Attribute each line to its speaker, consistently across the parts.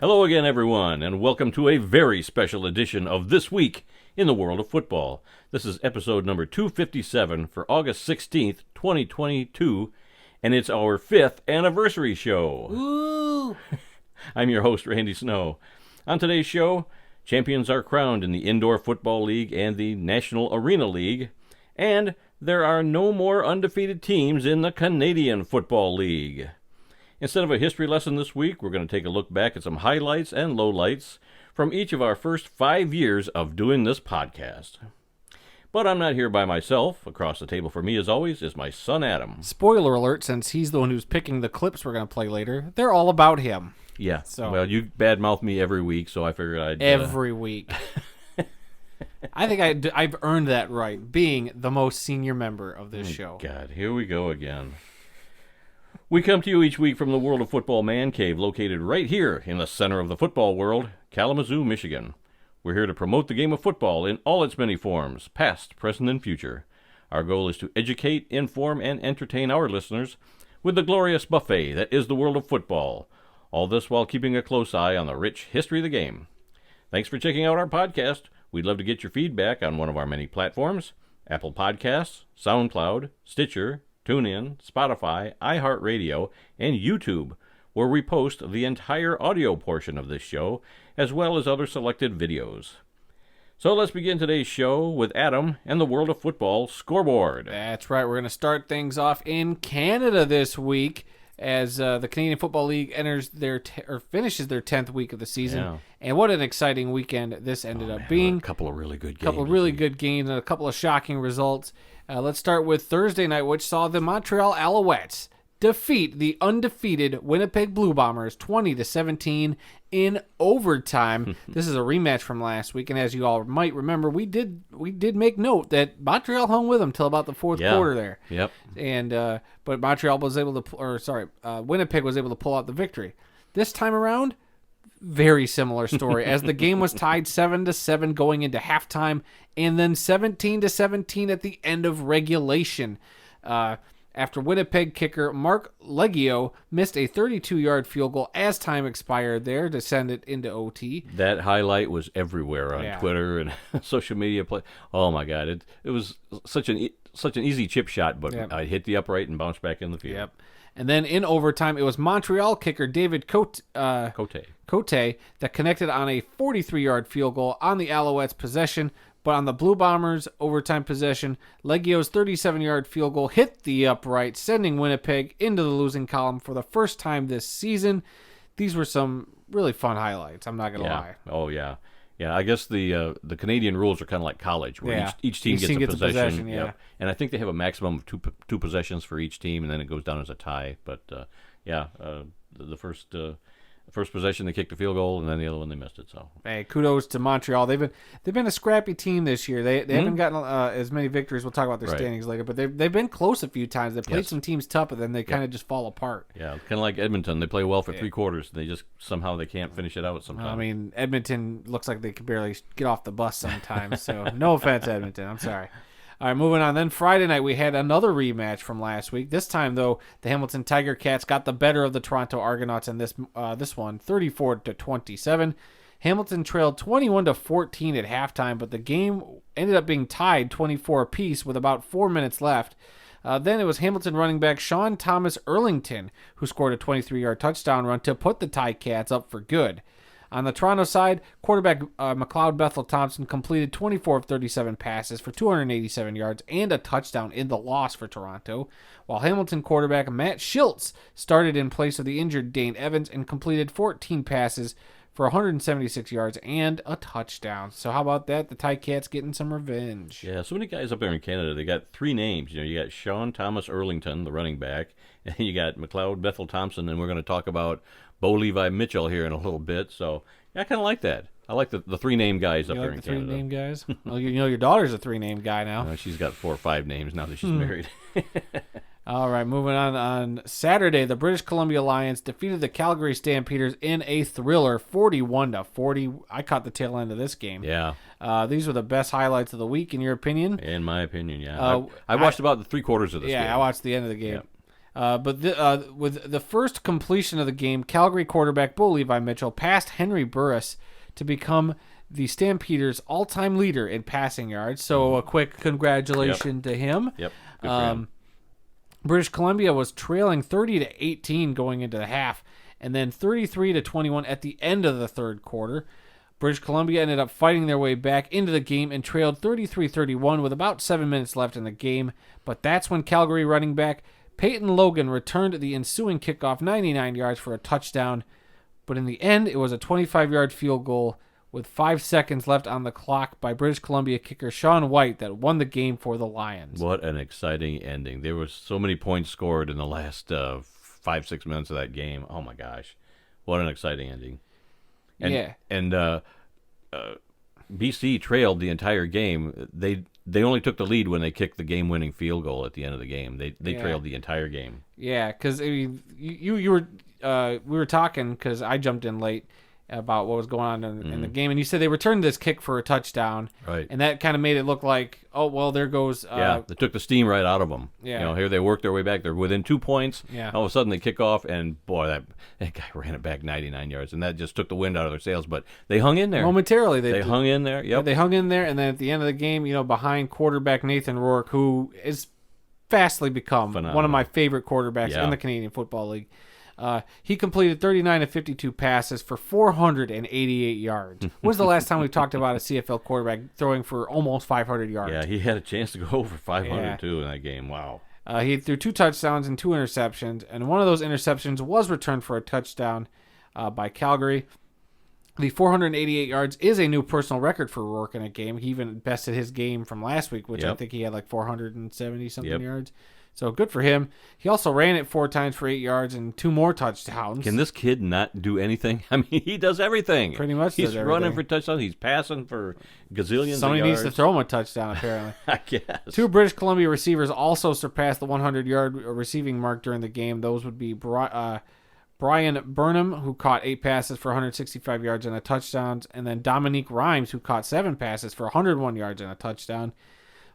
Speaker 1: Hello again, everyone, and welcome to a very special edition of This Week in the World of Football. This is episode number 257 for August 16th, 2022, and it's our 5th anniversary show.
Speaker 2: Ooh!
Speaker 1: I'm your host, Randy Snow. On today's show, champions are crowned in the Indoor Football League and the National Arena League, and there are no more undefeated teams in the Canadian Football League. Instead of a history lesson this week, we're going to take a look back at some highlights and lowlights from each of our first 5 years of doing this podcast. But I'm not here by myself. Across the table for me, as always, is my son Adam.
Speaker 2: Spoiler alert, since he's the one who's picking the clips we're going to play later, they're all about him.
Speaker 1: Yeah,
Speaker 2: So-
Speaker 1: well, you badmouth me every week, so I figured I'd...
Speaker 2: Every week. I think I've earned that right, being the most senior member of this show.
Speaker 1: God, here we go again. We come to you each week from the World of Football Man Cave, located right here in the center of the football world, Kalamazoo, Michigan. We're here to promote the game of football in all its many forms, past, present, and future. Our goal is to educate, inform, and entertain our listeners with the glorious buffet that is the world of football. All this while keeping a close eye on the rich history of the game. Thanks for checking out our podcast. We'd love to get your feedback on one of our many platforms: Apple Podcasts, SoundCloud, Stitcher, TuneIn, Spotify, iHeartRadio, and YouTube, where we post the entire audio portion of this show, as well as other selected videos. So let's begin today's show with Adam and the World of Football scoreboard.
Speaker 2: That's right. We're going to start things off in Canada this week as the Canadian Football League enters finishes their 10th week of the season.
Speaker 1: Yeah.
Speaker 2: And what an exciting weekend this ended up being.
Speaker 1: A couple of really good games.
Speaker 2: A couple of really good games and a couple of shocking results. Let's start with Thursday night, which saw the Montreal Alouettes defeat the undefeated Winnipeg Blue Bombers 20-17 in overtime. This is a rematch from last week, and as you all might remember, we did make note that Montreal hung with them till about the fourth quarter there.
Speaker 1: Yep.
Speaker 2: And but Montreal was able to, Winnipeg was able to pull out the victory. This time around, very similar story, as the game was tied 7-7 going into halftime, and then 17-17 at the end of regulation. After Winnipeg kicker Mark Leggio missed a 32-yard field goal as time expired there to send it into OT.
Speaker 1: That highlight was everywhere on Twitter and social media. Oh my God! It was such an easy chip shot, but I hit the upright and bounced back in the field.
Speaker 2: Yep. And then in overtime, it was Montreal kicker David Cote that connected on a 43-yard field goal on the Alouettes' possession. But on the Blue Bombers' overtime possession, Leggio's 37-yard field goal hit the upright, sending Winnipeg into the losing column for the first time this season. These were some really fun highlights, I'm not going to lie.
Speaker 1: Oh, yeah. Yeah, I guess the Canadian rules are kind of like college, where each team gets a possession.
Speaker 2: Yeah.
Speaker 1: And I think they have a maximum of two possessions for each team, and then it goes down as a tie. But, the first possession they kicked the field goal, and then the other one they missed it. So
Speaker 2: hey, kudos to Montreal. They've been a scrappy team this year. They haven't gotten as many victories. We'll talk about their standings later, but they've been close a few times. They played some teams tough, but then they kind of just fall apart.
Speaker 1: Yeah, kind of like Edmonton. They play well for 3 quarters. They just somehow they can't finish it out sometimes.
Speaker 2: I mean, Edmonton looks like they could barely get off the bus sometimes. So no offense, Edmonton. I'm sorry. All right, moving on. Then Friday night, we had another rematch from last week. This time, though, the Hamilton Tiger Cats got the better of the Toronto Argonauts in this one, 34-27. Hamilton trailed 21-14 at halftime, but the game ended up being tied 24 apiece with about 4 minutes left. Then it was Hamilton running back Sean Thomas Erlington who scored a 23-yard touchdown run to put the Ticats up for good. On the Toronto side, quarterback McLeod Bethel Thompson completed 24 of 37 passes for 287 yards and a touchdown in the loss for Toronto, while Hamilton quarterback Matt Schiltz started in place of the injured Dane Evans and completed 14 passes for 176 yards and a touchdown. So how about that? The Ticats getting some revenge.
Speaker 1: Yeah, so many guys up there in Canada. They got 3 names. You got Sean Thomas Erlington, the running back, and you got McLeod Bethel Thompson, and we're going to talk about Bo Levi Mitchell here in a little bit. So I kind of like that. I like the 3-name guys up there in Canada.
Speaker 2: The 3-name guys? Well, your daughter's a 3-name guy now.
Speaker 1: She's got 4 or 5 names now that she's married.
Speaker 2: All right, moving on. On Saturday, the British Columbia Lions defeated the Calgary Stampeders in a thriller, 41-40. I caught the tail end of this game.
Speaker 1: Yeah.
Speaker 2: These were the best highlights of the week, in your opinion?
Speaker 1: In my opinion, yeah. I watched about the 3 quarters of this game.
Speaker 2: Yeah, I watched the end of the game. But with the first completion of the game, Calgary quarterback Bo Levi Mitchell passed Henry Burris to become the Stampeders' all-time leader in passing yards. So a quick congratulations to him.
Speaker 1: Yep. Good for him.
Speaker 2: British Columbia was trailing 30-18 going into the half, and then 33-21 at the end of the third quarter. British Columbia ended up fighting their way back into the game and trailed 33-31 with about 7 minutes left in the game. But that's when Calgary running back Peyton Logan returned the ensuing kickoff 99 yards for a touchdown. But in the end, it was a 25-yard field goal with 5 seconds left on the clock by British Columbia kicker Sean White that won the game for the Lions.
Speaker 1: What an exciting ending. There was so many points scored in the last 5-6 minutes of that game. Oh, my gosh. What an exciting ending. And BC trailed the entire game. They only took the lead when they kicked the game-winning field goal at the end of the game. They trailed the entire game.
Speaker 2: Yeah, because you were we were talking because I jumped in late about what was going on in the game, and you said they returned this kick for a touchdown,
Speaker 1: right?
Speaker 2: And that kind of made it look like, oh well, there goes.
Speaker 1: They took the steam right out of them.
Speaker 2: Yeah,
Speaker 1: here they worked their way back. They're within 2 points.
Speaker 2: Yeah,
Speaker 1: all of a sudden they kick off, and boy, that guy ran it back 99 yards, and that just took the wind out of their sails. But they hung in there
Speaker 2: momentarily.
Speaker 1: They hung in there. Yep,
Speaker 2: they hung in there, and then at the end of the game, behind quarterback Nathan Rourke, who is fastly become one of my favorite quarterbacks in the Canadian Football League. He completed 39 of 52 passes for 488 yards. When's the last time we talked about a CFL quarterback throwing for almost 500 yards?
Speaker 1: Yeah, he had a chance to go over 500 too in that game. Wow.
Speaker 2: He threw 2 touchdowns and 2 interceptions, and one of those interceptions was returned for a touchdown by Calgary. The 488 yards is a new personal record for Rourke in a game. He even bested his game from last week, which I think he had like 470-something yards. So good for him. He also ran it 4 times for 8 yards and 2 more touchdowns.
Speaker 1: Can this kid not do anything? I mean, he does everything.
Speaker 2: Pretty much
Speaker 1: He's running for touchdowns. He's passing for gazillions of yards.
Speaker 2: Somebody needs to throw him a touchdown, apparently.
Speaker 1: I guess.
Speaker 2: 2 British Columbia receivers also surpassed the 100-yard receiving mark during the game. Those would be Brian Burnham, who caught 8 passes for 165 yards and a touchdown, and then Dominique Rhymes, who caught 7 passes for 101 yards and a touchdown.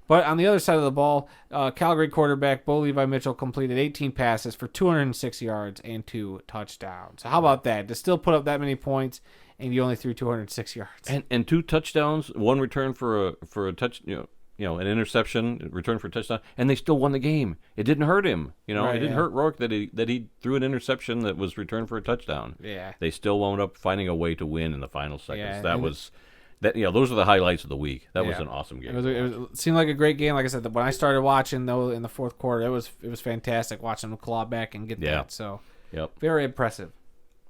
Speaker 2: But on the other side of the ball, Calgary quarterback Bo Levi Mitchell completed 18 passes for 206 yards and 2 touchdowns. So how about that? To still put up that many points, and you only threw 206 yards.
Speaker 1: And 2 touchdowns, 1 return for a touch, an interception, return for a touchdown, and they still won the game. It didn't hurt him. It didn't hurt Rourke that he threw an interception that was returned for a touchdown.
Speaker 2: Yeah.
Speaker 1: They still wound up finding a way to win in the final seconds.
Speaker 2: Yeah,
Speaker 1: those are the highlights of the week. That was an awesome game.
Speaker 2: It seemed like a great game. Like I said, when I started watching though in the fourth quarter, it was fantastic watching them claw back and get that. So, very impressive.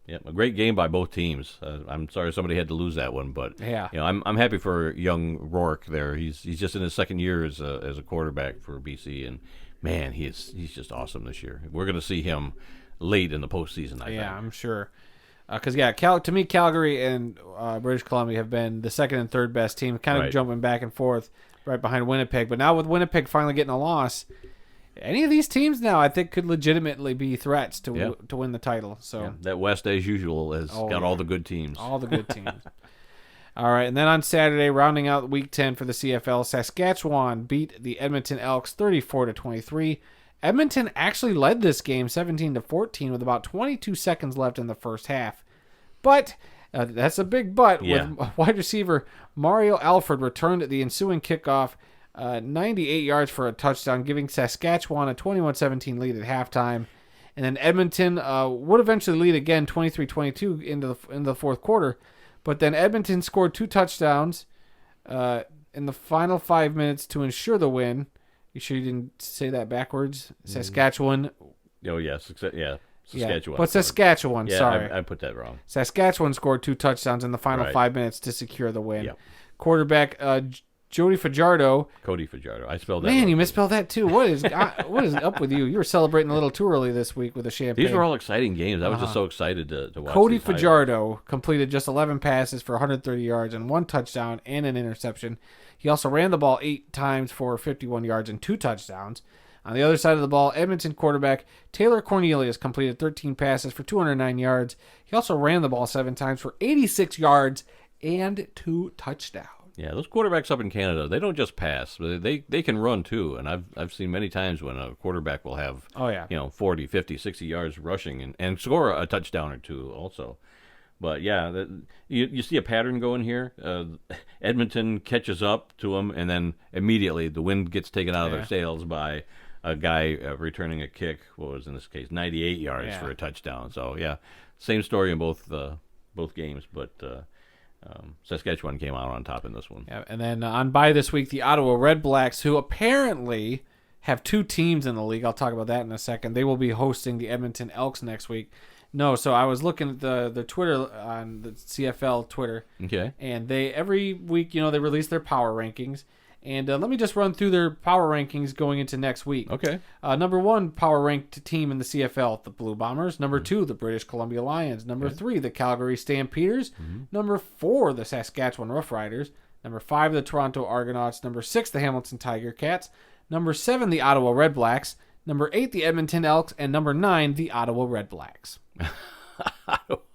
Speaker 1: Yeah, a great game by both teams. I'm sorry somebody had to lose that one, but I'm happy for young Rourke there. He's just in his second year as a quarterback for BC, and man, he's just awesome this year. We're going to see him late in the postseason. I think.
Speaker 2: I'm sure. Because to me, Calgary and British Columbia have been the second and third best team, kind of jumping back and forth right behind Winnipeg. But now with Winnipeg finally getting a loss, any of these teams now I think could legitimately be threats to win the title. So
Speaker 1: that West, as usual, has got all the good teams.
Speaker 2: All the good teams. All right, and then on Saturday, rounding out Week 10 for the CFL, Saskatchewan beat the Edmonton Elks 34-23. Edmonton actually led this game 17-14 with about 22 seconds left in the first half. But, that's a big but, with wide receiver Mario Alford returned the ensuing kickoff 98 yards for a touchdown, giving Saskatchewan a 21-17 lead at halftime. And then Edmonton would eventually lead again 23-22 into the fourth quarter. But then Edmonton scored 2 touchdowns in the final 5 minutes to ensure the win. You sure you didn't say that backwards? Saskatchewan.
Speaker 1: Oh, yeah. Saskatchewan.
Speaker 2: But Saskatchewan, sorry.
Speaker 1: I put that wrong.
Speaker 2: Saskatchewan scored 2 touchdowns in the final 5 minutes to secure the win. Yep. Quarterback Cody Fajardo.
Speaker 1: I spelled that.
Speaker 2: Man,
Speaker 1: wrong.
Speaker 2: You misspelled that too. What is up with you? You were celebrating a little too early this week with a champagne.
Speaker 1: These were all exciting games. I was just so excited to watch.
Speaker 2: Cody Fajardo completed just 11 passes for 130 yards and 1 touchdown and an interception. He also ran the ball 8 times for 51 yards and 2 touchdowns. On the other side of the ball, Edmonton quarterback Taylor Cornelius completed 13 passes for 209 yards. He also ran the ball 7 times for 86 yards and 2 touchdowns.
Speaker 1: Yeah, those quarterbacks up in Canada, they don't just pass. They can run too. And I've seen many times when a quarterback will have 40, 50, 60 yards rushing and score a touchdown or two also. But yeah, you see a pattern going here. Edmonton catches up to them, and then immediately the wind gets taken out of their sails by a guy returning a kick. What was in this case 98 yards for a touchdown. So yeah, same story in both games, but Saskatchewan came out on top in this one.
Speaker 2: Yeah, and then on bye this week, the Ottawa Red Blacks, who apparently have 2 teams in the league. I'll talk about that in a second. They will be hosting the Edmonton Elks next week. No, so I was looking at the Twitter on the CFL Twitter.
Speaker 1: Okay.
Speaker 2: And they every week, they release their power rankings. And let me just run through their power rankings going into next week.
Speaker 1: Okay.
Speaker 2: Number 1 power ranked team in the CFL, the Blue Bombers. Number 2, the British Columbia Lions. Number 3, the Calgary Stampeders. Number 4, the Saskatchewan Roughriders. Number 5, the Toronto Argonauts. Number 6, the Hamilton Tiger Cats. Number 7, the Ottawa Red Blacks. Number 8, the Edmonton Elks. And number 9, the Ottawa Red Blacks.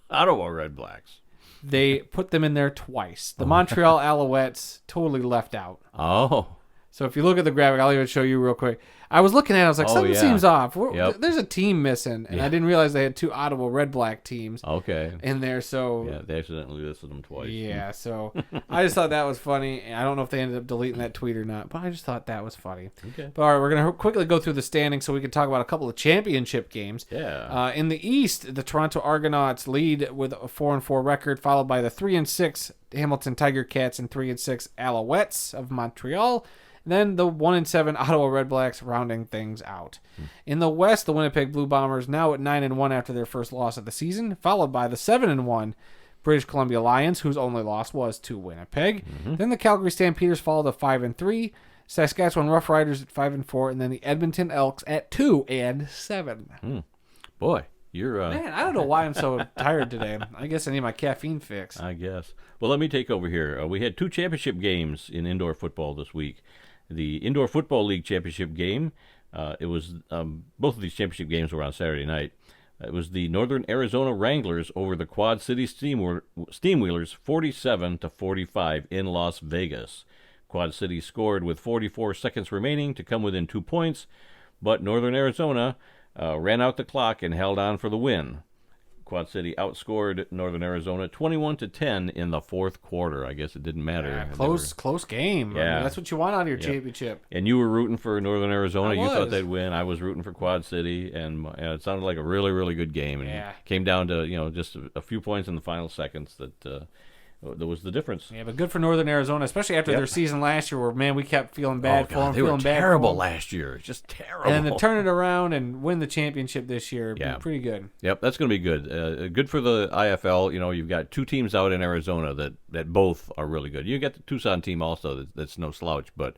Speaker 1: Ottawa Red Blacks.
Speaker 2: They put them in there twice. The Montreal Alouettes totally left out.
Speaker 1: Oh.
Speaker 2: So if you look at the graphic, I'll even show you real quick. I was looking at it, I was like, something seems off. There's a team missing. And I didn't realize they had 2 Ottawa Red Black teams in there. So
Speaker 1: yeah, they accidentally listed them twice.
Speaker 2: Yeah, so I just thought that was funny. I don't know if they ended up deleting that tweet or not, but I just thought that was funny.
Speaker 1: Okay.
Speaker 2: But all right, we're going to quickly go through the standings so we can talk about a couple of championship games.
Speaker 1: Yeah.
Speaker 2: In the East, the Toronto Argonauts lead with a 4-4 record, followed by the 3-6 Hamilton Tiger Cats and 3-6 Alouettes of Montreal. Then the 1-7 Ottawa Red Blacks rounding things out. In the West, the Winnipeg Blue Bombers now at 9-1 after their first loss of the season, followed by the 7-1 British Columbia Lions, whose only loss was to Winnipeg. Then the Calgary Stampeders followed at 5-3, Saskatchewan Roughriders at 5-4, and then the Edmonton Elks at 2-7.
Speaker 1: Boy, you're
Speaker 2: man, I don't know why I'm so tired today. I guess I need my caffeine fix.
Speaker 1: I guess. Well, let me take over here. We had 2 championship games in indoor football this week. The Indoor Football League championship game, it was both of these championship games were on Saturday night. It was the Northern Arizona Wranglers over the Quad City Steamwheelers 47-45 in Las Vegas. Quad City scored with 44 seconds remaining to come within 2 points, but Northern Arizona ran out the clock and held on for the win. Quad City outscored Northern Arizona 21-10 in the fourth quarter. I guess it didn't matter.
Speaker 2: Yeah, close game.
Speaker 1: Yeah.
Speaker 2: I mean, that's what you want out of your championship.
Speaker 1: And you were rooting for Northern Arizona. You thought
Speaker 2: was.
Speaker 1: they'd win. I was rooting for Quad City, and it sounded like a really, really good game. And it came down to just a few points in the final seconds that was the difference.
Speaker 2: Yeah, but good for Northern Arizona, especially after their season last year, where man, we kept feeling bad for them.
Speaker 1: They were terrible last year, just terrible.
Speaker 2: And then to turn it around and win the championship this year, pretty good.
Speaker 1: Yep, that's going to be good. Good for the IFL. You've got 2 teams out in Arizona that both are really good. You got the Tucson team also that's no slouch, but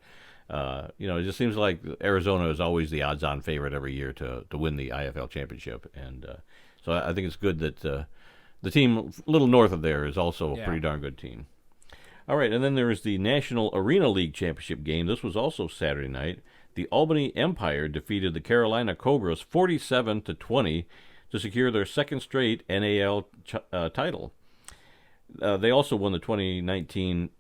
Speaker 1: it just seems like Arizona is always the odds-on favorite every year to win the IFL championship, and so I think it's good that. The team a little north of there is also a pretty darn good team. All right, and then there is the National Arena League Championship game. This was also Saturday night. The Albany Empire defeated the Carolina Cobras 47-20 to secure their second straight NAL title. They also won the 2019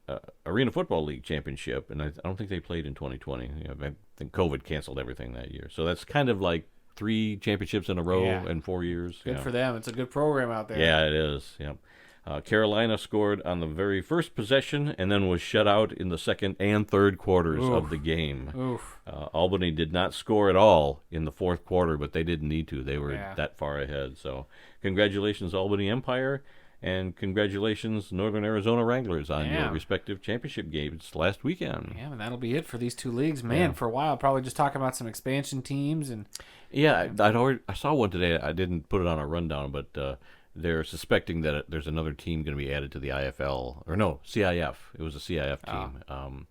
Speaker 1: Arena Football League Championship, and I don't think they played in 2020. I think COVID canceled everything that year. So that's kind of like 3 championships in a row in 4 years.
Speaker 2: Good for them. It's a good program out there.
Speaker 1: Yeah, it is. Yeah. Carolina scored on the very first possession and then was shut out in the second and third quarters of the game. Albany did not score at all in the fourth quarter, but they didn't need to. They were that far ahead. So congratulations, Albany Empire, and congratulations, Northern Arizona Wranglers, on your respective championship games last weekend.
Speaker 2: Yeah, and that'll be it for these 2 leagues. Man, for a while, probably just talking about some expansion teams. And
Speaker 1: I saw one today. I didn't put it on a rundown, but they're suspecting that there's another team going to be added to the IFL. Or no, CIF. It was a CIF team.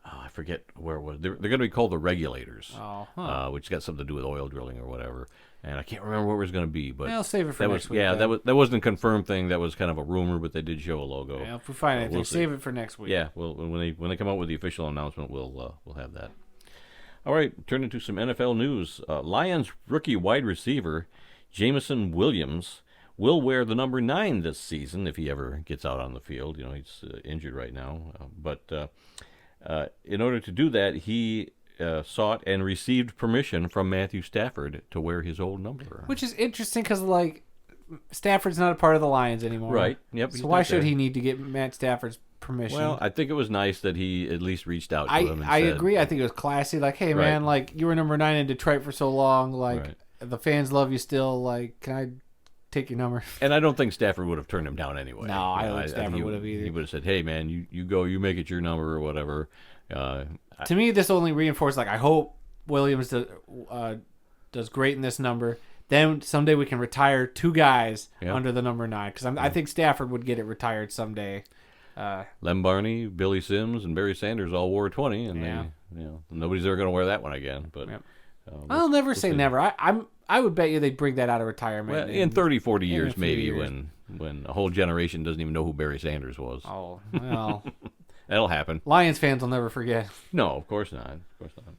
Speaker 1: I forget where it was. They're going to be called the Regulators, which got something to do with oil drilling or whatever. And I can't remember where it was going to be, but
Speaker 2: I'll save it for next week.
Speaker 1: Yeah, that wasn't a confirmed thing. That was kind of a rumor, but they did show a logo.
Speaker 2: Yeah, if we find anything, save it for next week.
Speaker 1: Yeah, well, when they come out with the official announcement, we'll have that. All right, turning to some NFL news. Lions rookie wide receiver Jameson Williams will wear the number 9 this season if he ever gets out on the field. He's injured right now. But in order to do that, he sought and received permission from Matthew Stafford to wear his old number.
Speaker 2: Which is interesting because, Stafford's not a part of the Lions anymore.
Speaker 1: Right. Yep.
Speaker 2: So why should he need to get Matt Stafford's permission?
Speaker 1: Well, I think it was nice that he at least reached out to him and
Speaker 2: I
Speaker 1: said,
Speaker 2: agree. I think it was classy. Hey, man, you were number 9 in Detroit for so long.
Speaker 1: Right.
Speaker 2: The fans love you still. Can I take your number?
Speaker 1: And I don't think Stafford would have turned him down anyway.
Speaker 2: No, I don't think Stafford would have either.
Speaker 1: He would have said, hey, man, you go, you make it your number or whatever.
Speaker 2: To me, this only reinforced, I hope Williams does great in this number. Then someday we can retire 2 guys under the number 9 because I think Stafford would get it retired someday.
Speaker 1: Lem Barney, Billy Sims, and Barry Sanders all wore 20, and nobody's ever going to wear that one again. But
Speaker 2: I'll never say never. I would bet you they'd bring that out of retirement.
Speaker 1: Well, in 30, 40 years, maybe,
Speaker 2: years.
Speaker 1: when a whole generation doesn't even know who Barry Sanders was.
Speaker 2: Oh, well.
Speaker 1: That'll happen.
Speaker 2: Lions fans will never forget.
Speaker 1: No, of course not. Of course not.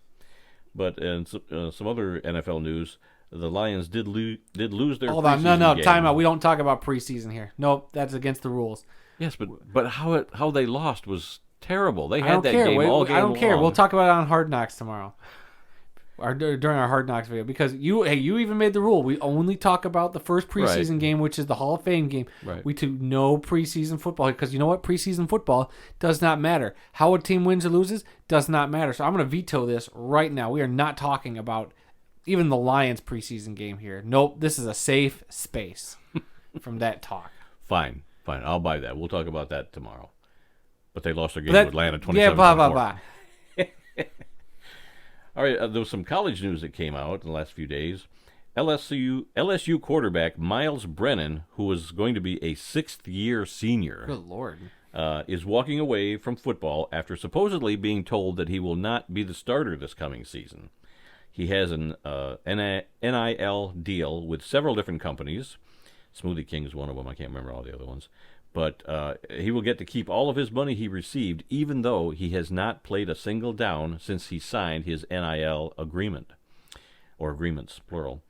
Speaker 1: But in some other NFL news, the Lions did lose their
Speaker 2: Hold on. No,
Speaker 1: game.
Speaker 2: time out. We don't talk about preseason here. Nope, that's against the rules.
Speaker 1: Yes, but how they lost was terrible. They
Speaker 2: I
Speaker 1: had
Speaker 2: don't
Speaker 1: that
Speaker 2: care.
Speaker 1: game all game
Speaker 2: I don't care.
Speaker 1: long.
Speaker 2: We'll talk about it on Hard Knocks tomorrow. Or during our Hard Knocks video, because you even made the rule. We only talk about the first preseason game, which is the Hall of Fame game.
Speaker 1: Right.
Speaker 2: We do no preseason football because you know what? Preseason football does not matter. How a team wins or loses does not matter. So I'm going to veto this right now. We are not talking about even the Lions preseason game here. Nope, this is a safe space from that talk.
Speaker 1: Fine. I'll buy that. We'll talk about that tomorrow. But they lost their game
Speaker 2: That,
Speaker 1: with Atlanta 27-24.
Speaker 2: Yeah, blah.
Speaker 1: All right, there was some college news that came out in the last few days. LSU quarterback Miles Brennan, who is going to be a 6th-year senior,
Speaker 2: Good Lord,
Speaker 1: is walking away from football after supposedly being told that he will not be the starter this coming season. He has an NIL deal with several different companies. Smoothie King is one of them. I can't remember all the other ones. But he will get to keep all of his money he received, even though he has not played a single down since he signed his NIL agreement, or agreements, plural.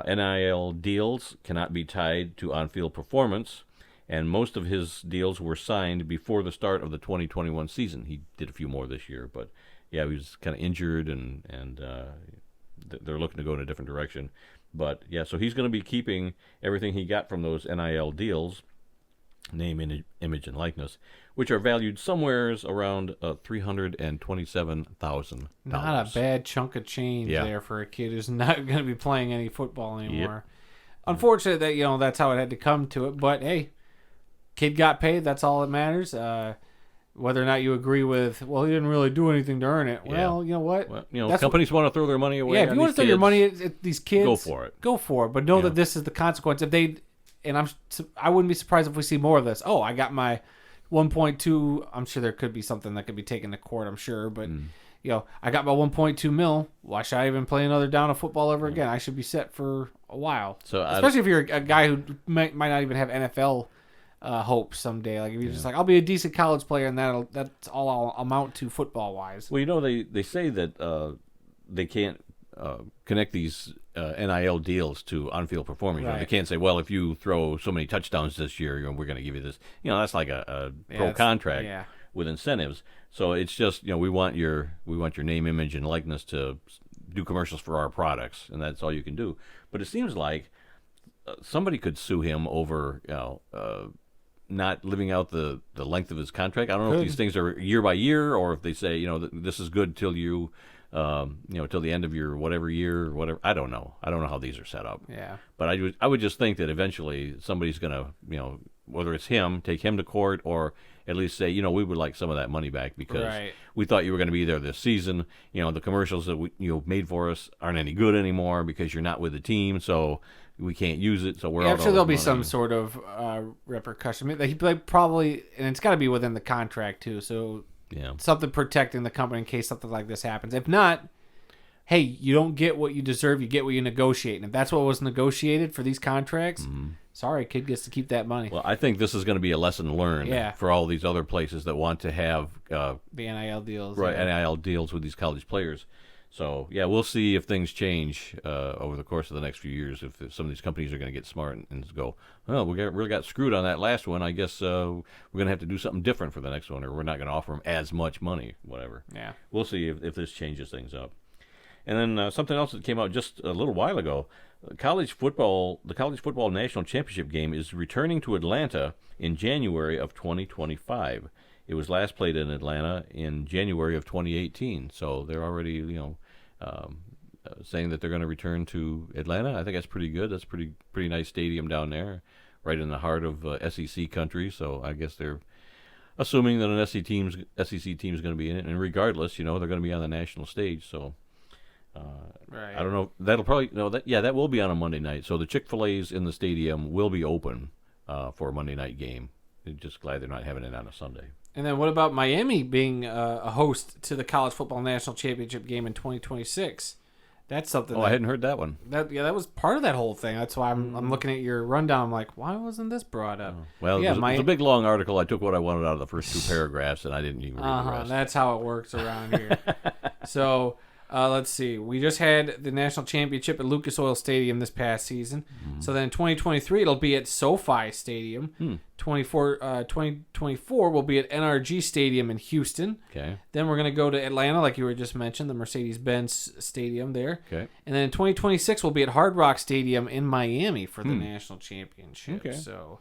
Speaker 1: NIL deals cannot be tied to on-field performance, and most of his deals were signed before the start of the 2021 season. He did a few more this year, but yeah, he was kind of injured, and they're looking to go in a different direction. But yeah, so he's going to be keeping everything he got from those NIL deals, name, image, and likeness, which are valued somewheres around $327,000.
Speaker 2: not a bad chunk of change there for a kid who's not going to be playing any football anymore. Yep. Unfortunate that that's how it had to come to it, but hey, kid got paid. That's all that matters. Whether or not you agree with, he didn't really do anything to earn it. Well, you know what?
Speaker 1: Well, companies want to throw their money away.
Speaker 2: Yeah, if you want to throw your money at these kids,
Speaker 1: go for it.
Speaker 2: Go for it, but know that this is the consequence. If they And I wouldn't be surprised if we see more of this. Oh, I got my 1.2. I'm sure there could be something that could be taken to court. I'm sure, but I got my 1.2 mil. Why should I even play another down of football ever again? I should be set for a while. So especially if you're a guy who might not even have NFL hopes someday. Like if you're just like, I'll be a decent college player, and that's all I'll amount to football wise.
Speaker 1: Well, they say that they can't connect these NIL deals to on-field performance.
Speaker 2: Right.
Speaker 1: They can't say, well, if you throw so many touchdowns this year, we're going to give you this. That's like a pro contract with incentives. So it's just we want your name, image, and likeness to do commercials for our products, and that's all you can do. But it seems like somebody could sue him over not living out the length of his contract. I don't know if these things are year by year, or if they say this is good till you. Till the end of your whatever year or whatever. I don't know how these are set up.
Speaker 2: Yeah.
Speaker 1: But I would just think that eventually somebody's going to, whether it's him, take him to court, or at least say, we would like some of that money back because we thought you were going to be there this season. The commercials that we made for us aren't any good anymore because you're not with the team, so we can't use it. So we're out.
Speaker 2: I'm sure there'll be some sort of repercussion. He probably, and it's got to be within the contract too. So. Yeah. Something protecting the company in case something like this happens. If not, hey, you don't get what you deserve. You get what you negotiate. And if that's what was negotiated for these contracts, sorry, kid gets to keep that money.
Speaker 1: Well, I think this is going to be a lesson learned for all these other places that want to have
Speaker 2: the NIL deals.
Speaker 1: Right, NIL deals with these college players. So, yeah, we'll see if things change over the course of the next few years, if some of these companies are going to get smart and go, oh, really got screwed on that last one. I guess we're going to have to do something different for the next one, or we're not going to offer them as much money, whatever.
Speaker 2: Yeah.
Speaker 1: We'll see if this changes things up. And then something else that came out just a little while ago, the college football national championship game is returning to Atlanta in January of 2025. It was last played in Atlanta in January of 2018, so they're already, saying that they're going to return to Atlanta. I think that's pretty good. That's a pretty nice stadium down there, right in the heart of SEC country. So I guess they're assuming that an SEC team is going to be in it, and regardless, they're going to be on the national stage. So
Speaker 2: Right.
Speaker 1: I don't know. That'll probably that will be on a Monday night. So the Chick-fil-A's in the stadium will be open for a Monday night game. I'm just glad they're not having it on a Sunday.
Speaker 2: And then what about Miami being a host to the College Football National Championship game in 2026? That's something.
Speaker 1: I hadn't heard that one.
Speaker 2: That was part of that whole thing. That's why I'm looking at your rundown. I'm like, why wasn't this brought up?
Speaker 1: Well, it was a big long article. I took what I wanted out of the first two paragraphs, and I didn't even read the rest.
Speaker 2: That's how it works around here. So let's see. We just had the national championship at Lucas Oil Stadium this past season. So then in 2023, it'll be at SoFi Stadium. 2024 will be at NRG Stadium in Houston.
Speaker 1: Okay.
Speaker 2: Then we're going to go to Atlanta, like you were just mentioned, the Mercedes-Benz Stadium there.
Speaker 1: Okay.
Speaker 2: And then in 2026, we'll be at Hard Rock Stadium in Miami for the national championship.
Speaker 1: Okay.
Speaker 2: So,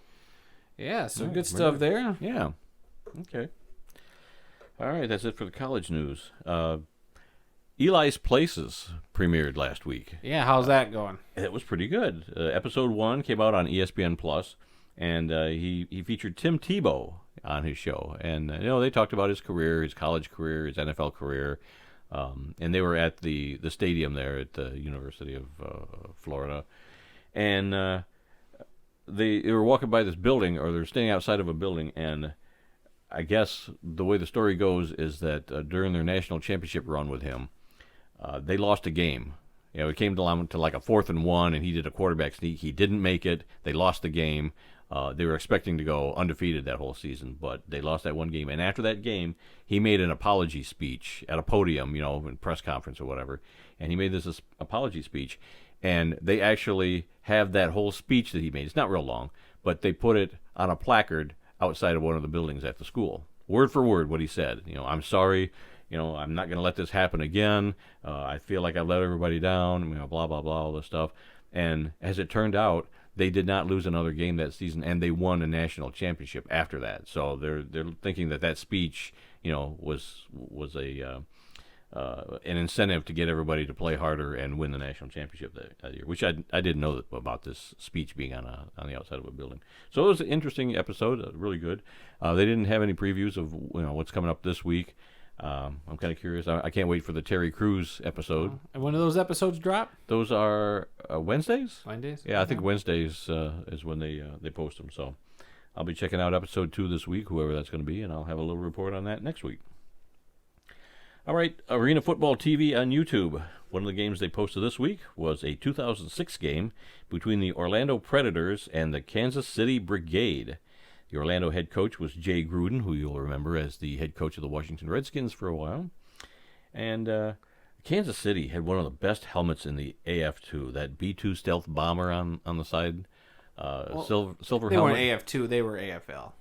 Speaker 2: yeah, so good stuff there.
Speaker 1: Yeah. Okay. All right, that's it for the college news. Eli's Places premiered last week.
Speaker 2: Yeah, how's that going?
Speaker 1: It was pretty good. Episode 1 came out on ESPN Plus, and he featured Tim Tebow on his show. And they talked about his career, his college career, his NFL career, and they were at the stadium there at the University of Florida, and they were walking by this building, or they're standing outside of a building, and I guess the way the story goes is that during their national championship run with him, they lost a game. It came to like a 4th and 1, and he did a quarterback sneak. He didn't make it. They lost the game. They were expecting to go undefeated that whole season, but they lost that one game. And after that game, he made an apology speech at a podium, in press conference or whatever. And he made this apology speech. And they actually have that whole speech that he made. It's not real long, but they put it on a placard outside of one of the buildings at the school. Word for word what he said. I'm sorry. I'm not going to let this happen again. I feel like I've let everybody down, blah, blah, blah, all this stuff. And as it turned out, they did not lose another game that season, and they won a national championship after that. So they're thinking that speech, was an incentive to get everybody to play harder and win the national championship that year, which I didn't know about this speech being on the outside of a building. So it was an interesting episode, really good. They didn't have any previews of what's coming up this week. I'm kind of curious. I can't wait for the Terry Crews episode.
Speaker 2: And when do those episodes drop?
Speaker 1: Those are Wednesdays?
Speaker 2: Wednesdays?
Speaker 1: Yeah, I think Wednesdays is when they post them. So I'll be checking out episode 2 this week, whoever that's going to be, and I'll have a little report on that next week. All right, Arena Football TV on YouTube. One of the games they posted this week was a 2006 game between the Orlando Predators and the Kansas City Brigade. The Orlando head coach was Jay Gruden, who you'll remember as the head coach of the Washington Redskins for a while. And Kansas City had one of the best helmets in the AF2, that B-2 stealth bomber on the side, silver helmet.
Speaker 2: They weren't AF2, they were AFL.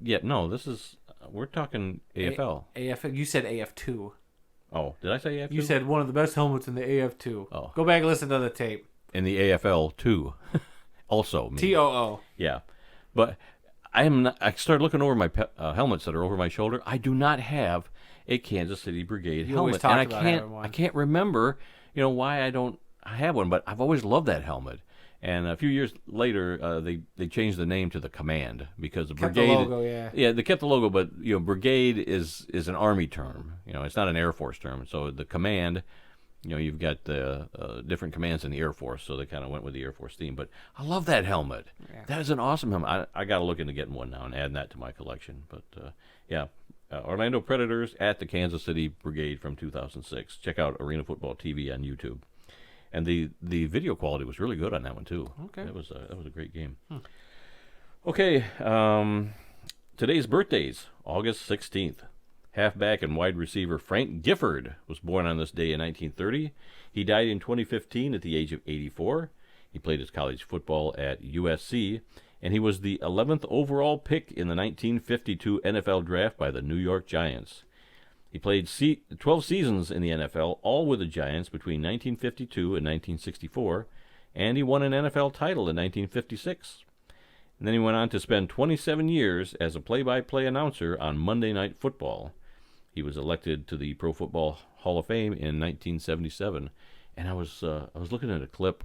Speaker 1: Yeah, no, we're talking AFL.
Speaker 2: AFL. You said AF2.
Speaker 1: Oh, did I say AF2?
Speaker 2: You said one of the best helmets in the AF2.
Speaker 1: Oh.
Speaker 2: Go back and listen to the tape.
Speaker 1: In the AFL, too. Also.
Speaker 2: TOO.
Speaker 1: Yeah. But I started looking over my helmets that are over my shoulder. I do not have a Kansas City Brigade helmet. And I can't remember, why I don't have one, but I've always loved that helmet. And a few years later, they changed the name to the Command because the Brigade.
Speaker 2: Kept the logo, yeah.
Speaker 1: Yeah, they kept the logo, but Brigade is an Army term. It's not an Air Force term. So the Command, you've got the different commands in the Air Force, so they kind of went with the Air Force theme. But I love that helmet. Yeah. That is an awesome helmet. I got to look into getting one now and adding that to my collection. But Orlando Predators at the Kansas City Brigade from 2006. Check out Arena Football TV on YouTube. And the video quality was really good on that one, too.
Speaker 2: Okay.
Speaker 1: That was a great game. Okay, today's birthdays, August 16th. Halfback and wide receiver Frank Gifford was born on this day in 1930. He died in 2015 at the age of 84. He played his college football at USC, and he was the 11th overall pick in the 1952 NFL Draft by the New York Giants. He played 12 seasons in the NFL, all with the Giants between 1952 and 1964, and he won an NFL title in 1956. And then he went on to spend 27 years as a play-by-play announcer on Monday Night Football. He was elected to the Pro Football Hall of Fame in 1977, and I was looking at a clip.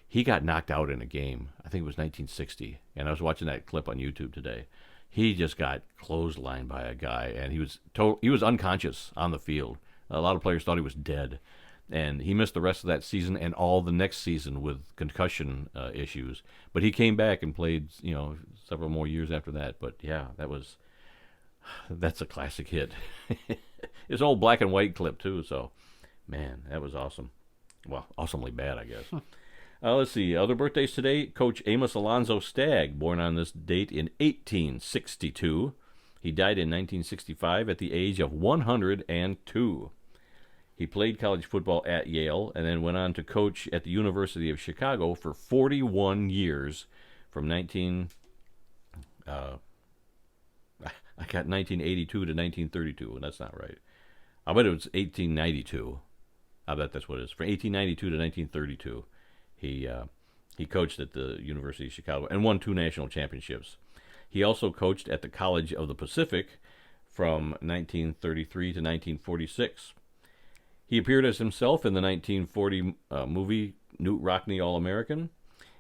Speaker 1: He got knocked out in a game. I think it was 1960, and I was watching that clip on YouTube today. He just got clotheslined by a guy, and he was unconscious on the field. A lot of players thought he was dead, and he missed the rest of that season and all the next season with concussion issues. But he came back and played, several more years after that. But yeah, that's a classic hit. It's an old black and white clip too. So, man, that was awesome. Well, awesomely bad, I guess. Let's see. Other birthdays today. Coach Amos Alonzo Stag, born on this date in 1862. He died in 1965 at the age of 102. He played college football at Yale and then went on to coach at the University of Chicago for 41 years from 1982 to 1932, and that's not right. I bet it was 1892. I bet that's what it is. From 1892 to 1932, he coached at the University of Chicago and won 2 national championships. He also coached at the College of the Pacific from 1933 to 1946. He appeared as himself in the 1940 movie Newt Rockne All-American,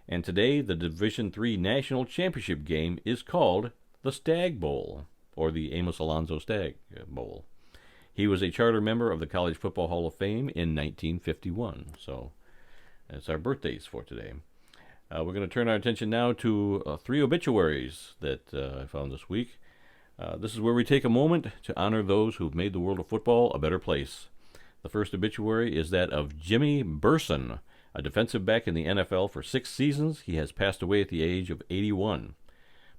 Speaker 1: and today the Division III National Championship game is called the Stag Bowl, or the Amos Alonzo Stag Bowl. He was a charter member of the College Football Hall of Fame in 1951. So that's our birthdays for today. We're going to turn our attention now to 3 obituaries that I found this week. This is where we take a moment to honor those who've made the world of football a better place. The first obituary is that of Jimmy Burson, a defensive back in the NFL for 6 seasons. He has passed away at the age of 81.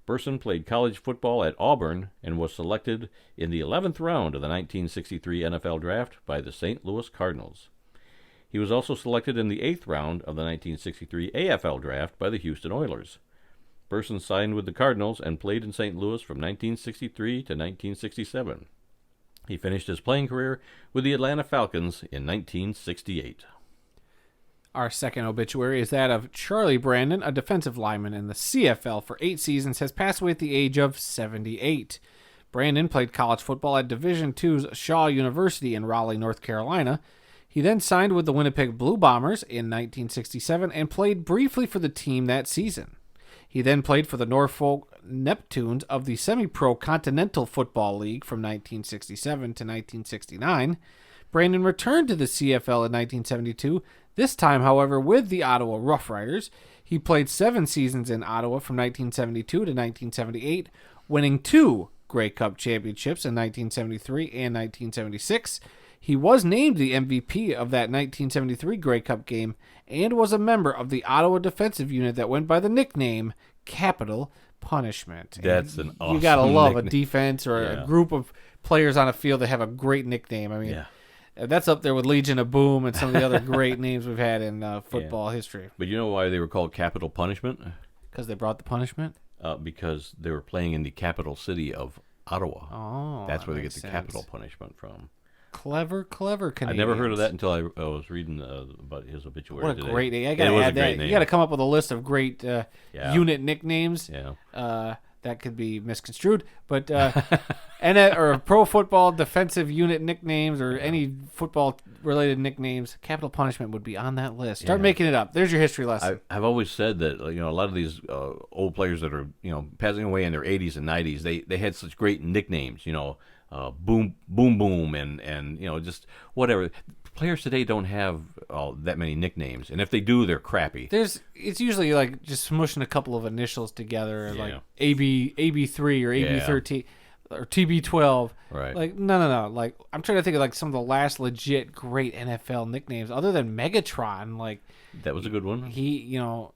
Speaker 1: Burson played college football at Auburn and was selected in the 11th round of the 1963 NFL Draft by the St. Louis Cardinals. He was also selected in the 8th round of the 1963 AFL Draft by the Houston Oilers. Burson signed with the Cardinals and played in St. Louis from 1963 to 1967. He finished his playing career with the Atlanta Falcons in 1968.
Speaker 2: Our second obituary is that of Charlie Brandon, a defensive lineman in the CFL for 8 seasons, has passed away at the age of 78. Brandon played college football at Division II's Shaw University in Raleigh, North Carolina. He then signed with the Winnipeg Blue Bombers in 1967 and played briefly for the team that season. He then played for the Norfolk Neptunes of the Semi-Pro Continental Football League from 1967 to 1969. Brandon returned to the CFL in 1972, this time, however, with the Ottawa Rough Riders. He played 7 seasons in Ottawa from 1972 to 1978, winning 2 Grey Cup championships in 1973 and 1976. He was named the MVP of that 1973 Grey Cup game and was a member of the Ottawa defensive unit that went by the nickname Capital Punishment.
Speaker 1: That's an awesome
Speaker 2: You gotta love
Speaker 1: nickname.
Speaker 2: a defense or a group of players on a field that have a great nickname. I mean, that's up there with Legion of Boom and some of the other great names we've had in football history.
Speaker 1: But you know why they were called Capital Punishment?
Speaker 2: Because they brought the punishment?
Speaker 1: Because they were playing in the capital city of Ottawa.
Speaker 2: Oh,
Speaker 1: that's where they get
Speaker 2: makes
Speaker 1: the
Speaker 2: sense.
Speaker 1: capital punishment from.
Speaker 2: Clever Canadians.
Speaker 1: I never heard of that until I was reading about his obituary
Speaker 2: What a
Speaker 1: today.
Speaker 2: great name. I gotta add that. You gotta come up with a list of great unit nicknames.
Speaker 1: Yeah.
Speaker 2: That could be misconstrued, but or pro football defensive unit nicknames or any football related nicknames, Capital Punishment would be on that list. Start making it up. There's your history lesson.
Speaker 1: I've always said that a lot of these old players that are passing away in their 80s and 90s, they had such great nicknames. Boom boom and just whatever. Players today don't have that many nicknames, and if they do, they're crappy.
Speaker 2: It's usually like just smushing a couple of initials together, like AB3 or AB13 or TB12.
Speaker 1: Right.
Speaker 2: Like no. Like I'm trying to think of like some of the last legit great NFL nicknames other than Megatron. Like
Speaker 1: that was a good one.
Speaker 2: I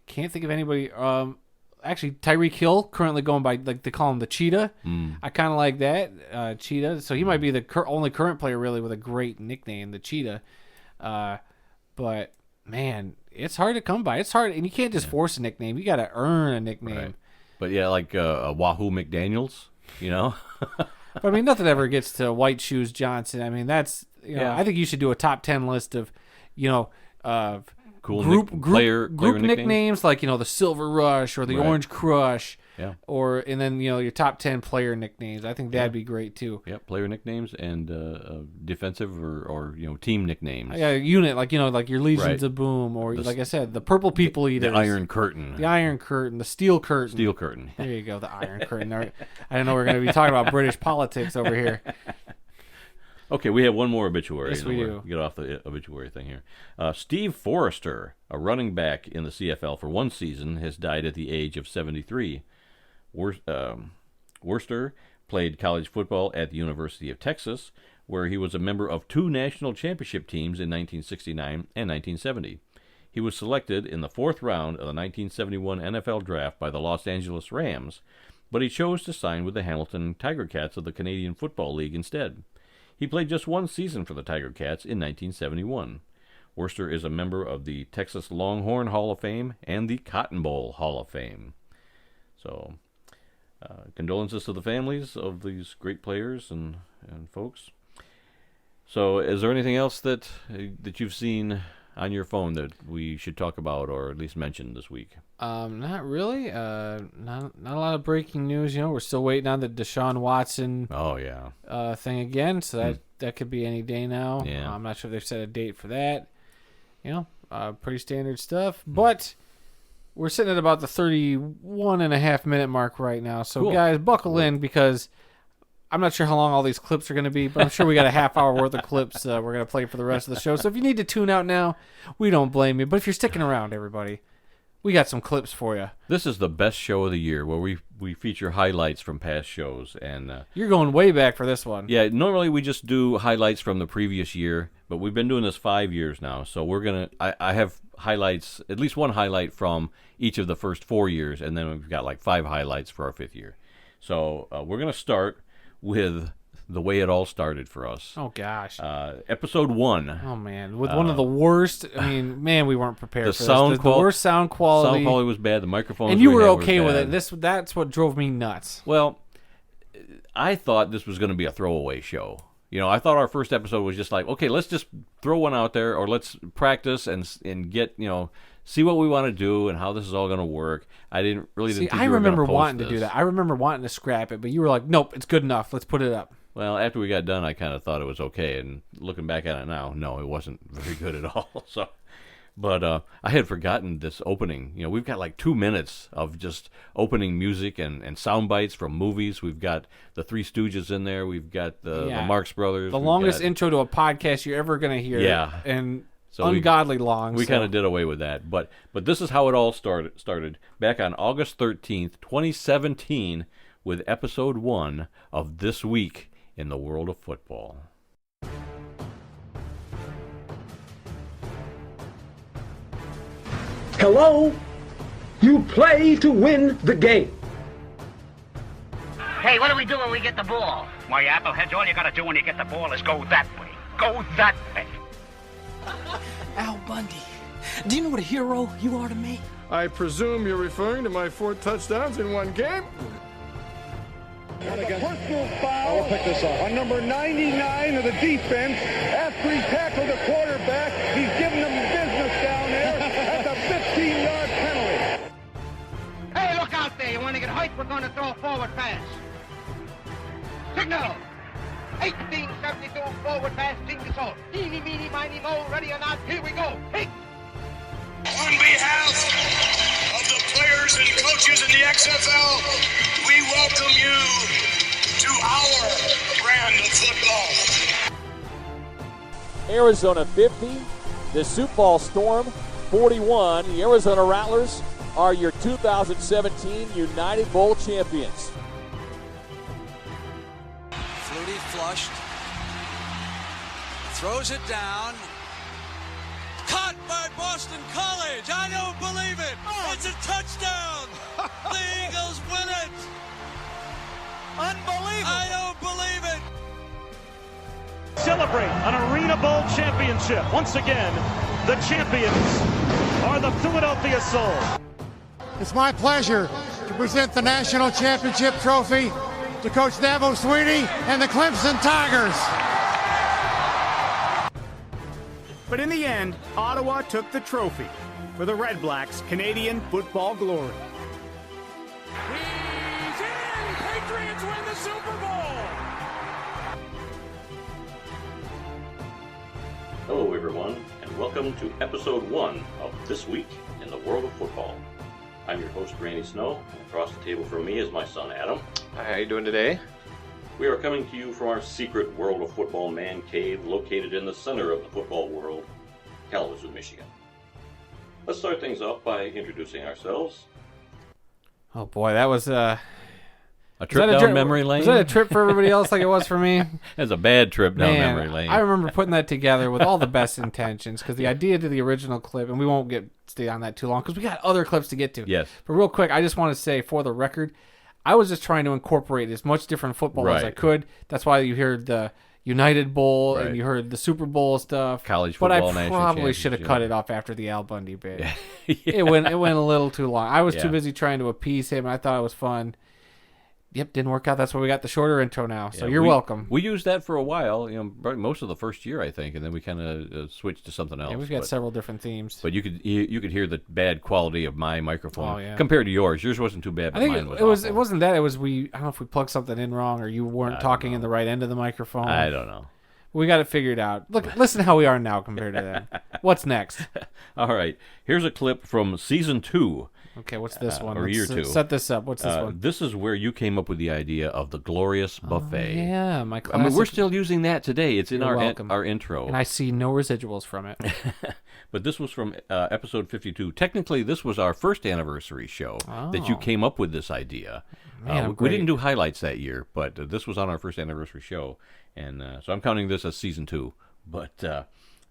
Speaker 2: can't think of anybody. actually Tyreek Hill, currently going by, like, they call him the Cheetah. I kind of like that, Cheetah. So he might be the only current player really with a great nickname, the Cheetah. But man, it's hard to come by. It's hard, and you can't just force a nickname. You got to earn a nickname.
Speaker 1: Right. But yeah, like Wahoo McDaniels, you know.
Speaker 2: But I mean, nothing ever gets to White Shoes Johnson. I mean, that's I think you should do a top 10 list of,
Speaker 1: cool
Speaker 2: group
Speaker 1: player
Speaker 2: nicknames, like the Silver Rush or the Orange Crush, and then your top 10 player nicknames. I think that'd be great too.
Speaker 1: Yeah, player nicknames and defensive or team nicknames.
Speaker 2: Yeah, unit like your Legions of Boom, or like I said, the Purple People Eaters,
Speaker 1: the Iron Curtain,
Speaker 2: the Steel Curtain. There you go, the Iron Curtain. I didn't know we were going to be talking about British politics over here.
Speaker 1: Okay, we have one more obituary.
Speaker 2: Yes, we do.
Speaker 1: Get off the obituary thing here. Steve Forrester, a running back in the CFL for one season, has died at the age of 73. Worcester played college football at the University of Texas, where he was a member of 2 national championship teams in 1969 and 1970. He was selected in the 4th round of the 1971 NFL Draft by the Los Angeles Rams, but he chose to sign with the Hamilton Tiger Cats of the Canadian Football League instead. He played just one season for the Tiger Cats in 1971. Worcester is a member of the Texas Longhorn Hall of Fame and the Cotton Bowl Hall of Fame. So, condolences to the families of these great players and folks. So, is there anything else that you've seen on your phone that we should talk about or at least mention this week?
Speaker 2: Not really. Not a lot of breaking news. We're still waiting on the Deshaun Watson thing again, so that could be any day now.
Speaker 1: Yeah.
Speaker 2: I'm not sure if they've set a date for that. Pretty standard stuff. But we're sitting at about the 31.5-minute mark right now. So,
Speaker 1: cool.
Speaker 2: Guys, buckle in, because I'm not sure how long all these clips are going to be, but I'm sure we got a half hour worth of clips we're going to play for the rest of the show. So if you need to tune out now, we don't blame you. But if you're sticking around, everybody, we got some clips for you.
Speaker 1: This is the best show of the year, where we feature highlights from past shows. And
Speaker 2: you're going way back for this one.
Speaker 1: Yeah, normally we just do highlights from the previous year, but we've been doing this 5 years now. So we're going to, I have highlights, at least one highlight from each of the first 4 years, and then we've got like 5 highlights for our 5th year. So we're going to start with the way it all started for us.
Speaker 2: Oh, gosh.
Speaker 1: Episode 1.
Speaker 2: Oh, man. With one of the worst, we weren't prepared for this. The worst sound quality.
Speaker 1: Sound quality was bad. The microphones
Speaker 2: and you were okay with it. That's what drove me nuts.
Speaker 1: Well, I thought this was going to be a throwaway show. I thought our first episode was just like, okay, let's just throw one out there, or let's practice and get, see what we want to do and how this is all going to work. I didn't think
Speaker 2: I remember wanting to do that. I remember wanting to scrap it, but you were like, nope, it's good enough. Let's put it up.
Speaker 1: Well, after we got done, I kind of thought it was okay, and looking back at it now, no, it wasn't very good at all. So, but I had forgotten this opening. We've got like 2 minutes of just opening music and sound bites from movies. We've got the Three Stooges in there. We've got the Marx Brothers.
Speaker 2: The longest intro to a podcast you're ever going to hear.
Speaker 1: Yeah.
Speaker 2: And so ungodly long.
Speaker 1: We kind of did away with that. But this is how it all started back on August 13th, 2017, with episode 1 of This Week in the World of Football.
Speaker 3: Hello? You play to win the game.
Speaker 4: Hey, what do we do when we get the ball?
Speaker 5: Why, Appleheads, all you gotta do when you get the ball is go that way. Go that way.
Speaker 6: Al Bundy, do you know what a hero you are to me?
Speaker 7: I presume you're referring to my 4 touchdowns in one game?
Speaker 8: Personal foul. I'll pick this up. On number 99 of the defense, after he tackled the quarterback, he's giving them business down there at the 15-yard penalty.
Speaker 4: Hey, look out there. You want to get hurt? We're going to throw a forward pass. Signal. 1872 forward pass, team assault. Eeny, meeny, miny, mo, ready or not, here we go. Hey.
Speaker 9: On behalf of the players and coaches in the XFL, we welcome you to our brand of football.
Speaker 10: Arizona 50, the Sioux Falls Storm 41. The Arizona Rattlers are your 2017 United Bowl champions.
Speaker 11: Flutie flushed, throws it down, caught by Boston College. scrimmage. I don't believe it. It's a touchdown. The Eagles win it. Unbelievable. I don't believe it.
Speaker 12: Celebrate an Arena Bowl championship. Once again, the champions are the Philadelphia Soul.
Speaker 13: It's my pleasure to present the National Championship Trophy to Coach Dabo Swinney and the Clemson Tigers.
Speaker 14: But in the end, Ottawa took the trophy for the Red Blacks' Canadian football glory.
Speaker 15: He's in! Patriots win the Super Bowl!
Speaker 1: Hello, everyone, and welcome to episode 1 of This Week in the World of Football. I'm your host, Randy Snow, and across the table from me is my son, Adam.
Speaker 16: Hi, how you doing today?
Speaker 1: We are coming to you from our secret World of Football man cave located in the center of the football world, Kalamazoo, Michigan. Let's start things off by introducing ourselves.
Speaker 2: Oh boy, that was
Speaker 1: a trip down memory lane?
Speaker 2: Was that a trip for everybody else like it was for me?
Speaker 1: That's a bad trip down memory lane.
Speaker 2: I remember putting that together with all the best intentions because the idea to the original clip, and we won't stay on that too long because we got other clips to get to.
Speaker 1: Yes.
Speaker 2: But real quick, I just want to say for the record, I was just trying to incorporate as much different football as I could. That's why you heard the United Bowl and you heard the Super Bowl stuff.
Speaker 1: College football
Speaker 2: But I probably should have cut it off after the Al Bundy bit. It went a little too long. I was too busy trying to appease him, and I thought it was fun. Yep, didn't work out. That's why we got the shorter intro now. So you're welcome.
Speaker 1: We used that for a while, most of the first year, I think, and then we kind of switched to something else.
Speaker 2: Yeah, we've got several different themes.
Speaker 1: But you could hear the bad quality of my microphone compared to yours. Yours wasn't too bad, but mine was.
Speaker 2: It wasn't that. It was I don't know if we plugged something in wrong or you weren't talking in the right end of the microphone.
Speaker 1: I don't know.
Speaker 2: We got it figured out. Look, listen how we are now compared to that. What's next?
Speaker 1: All right, here's a clip from season 2.
Speaker 2: Okay, what's this one?
Speaker 1: Or year 2.
Speaker 2: Set this up. What's this one?
Speaker 1: This is where you came up with the idea of the glorious buffet.
Speaker 2: Yeah, my classic.
Speaker 1: I mean, we're still using that today. It's in our intro.
Speaker 2: And I see no residuals from it.
Speaker 1: But this was from episode 52. Technically, this was our first anniversary show that you came up with this idea.
Speaker 2: Man,
Speaker 1: we didn't do highlights that year, but this was on our first anniversary show. And so I'm counting this as season 2. But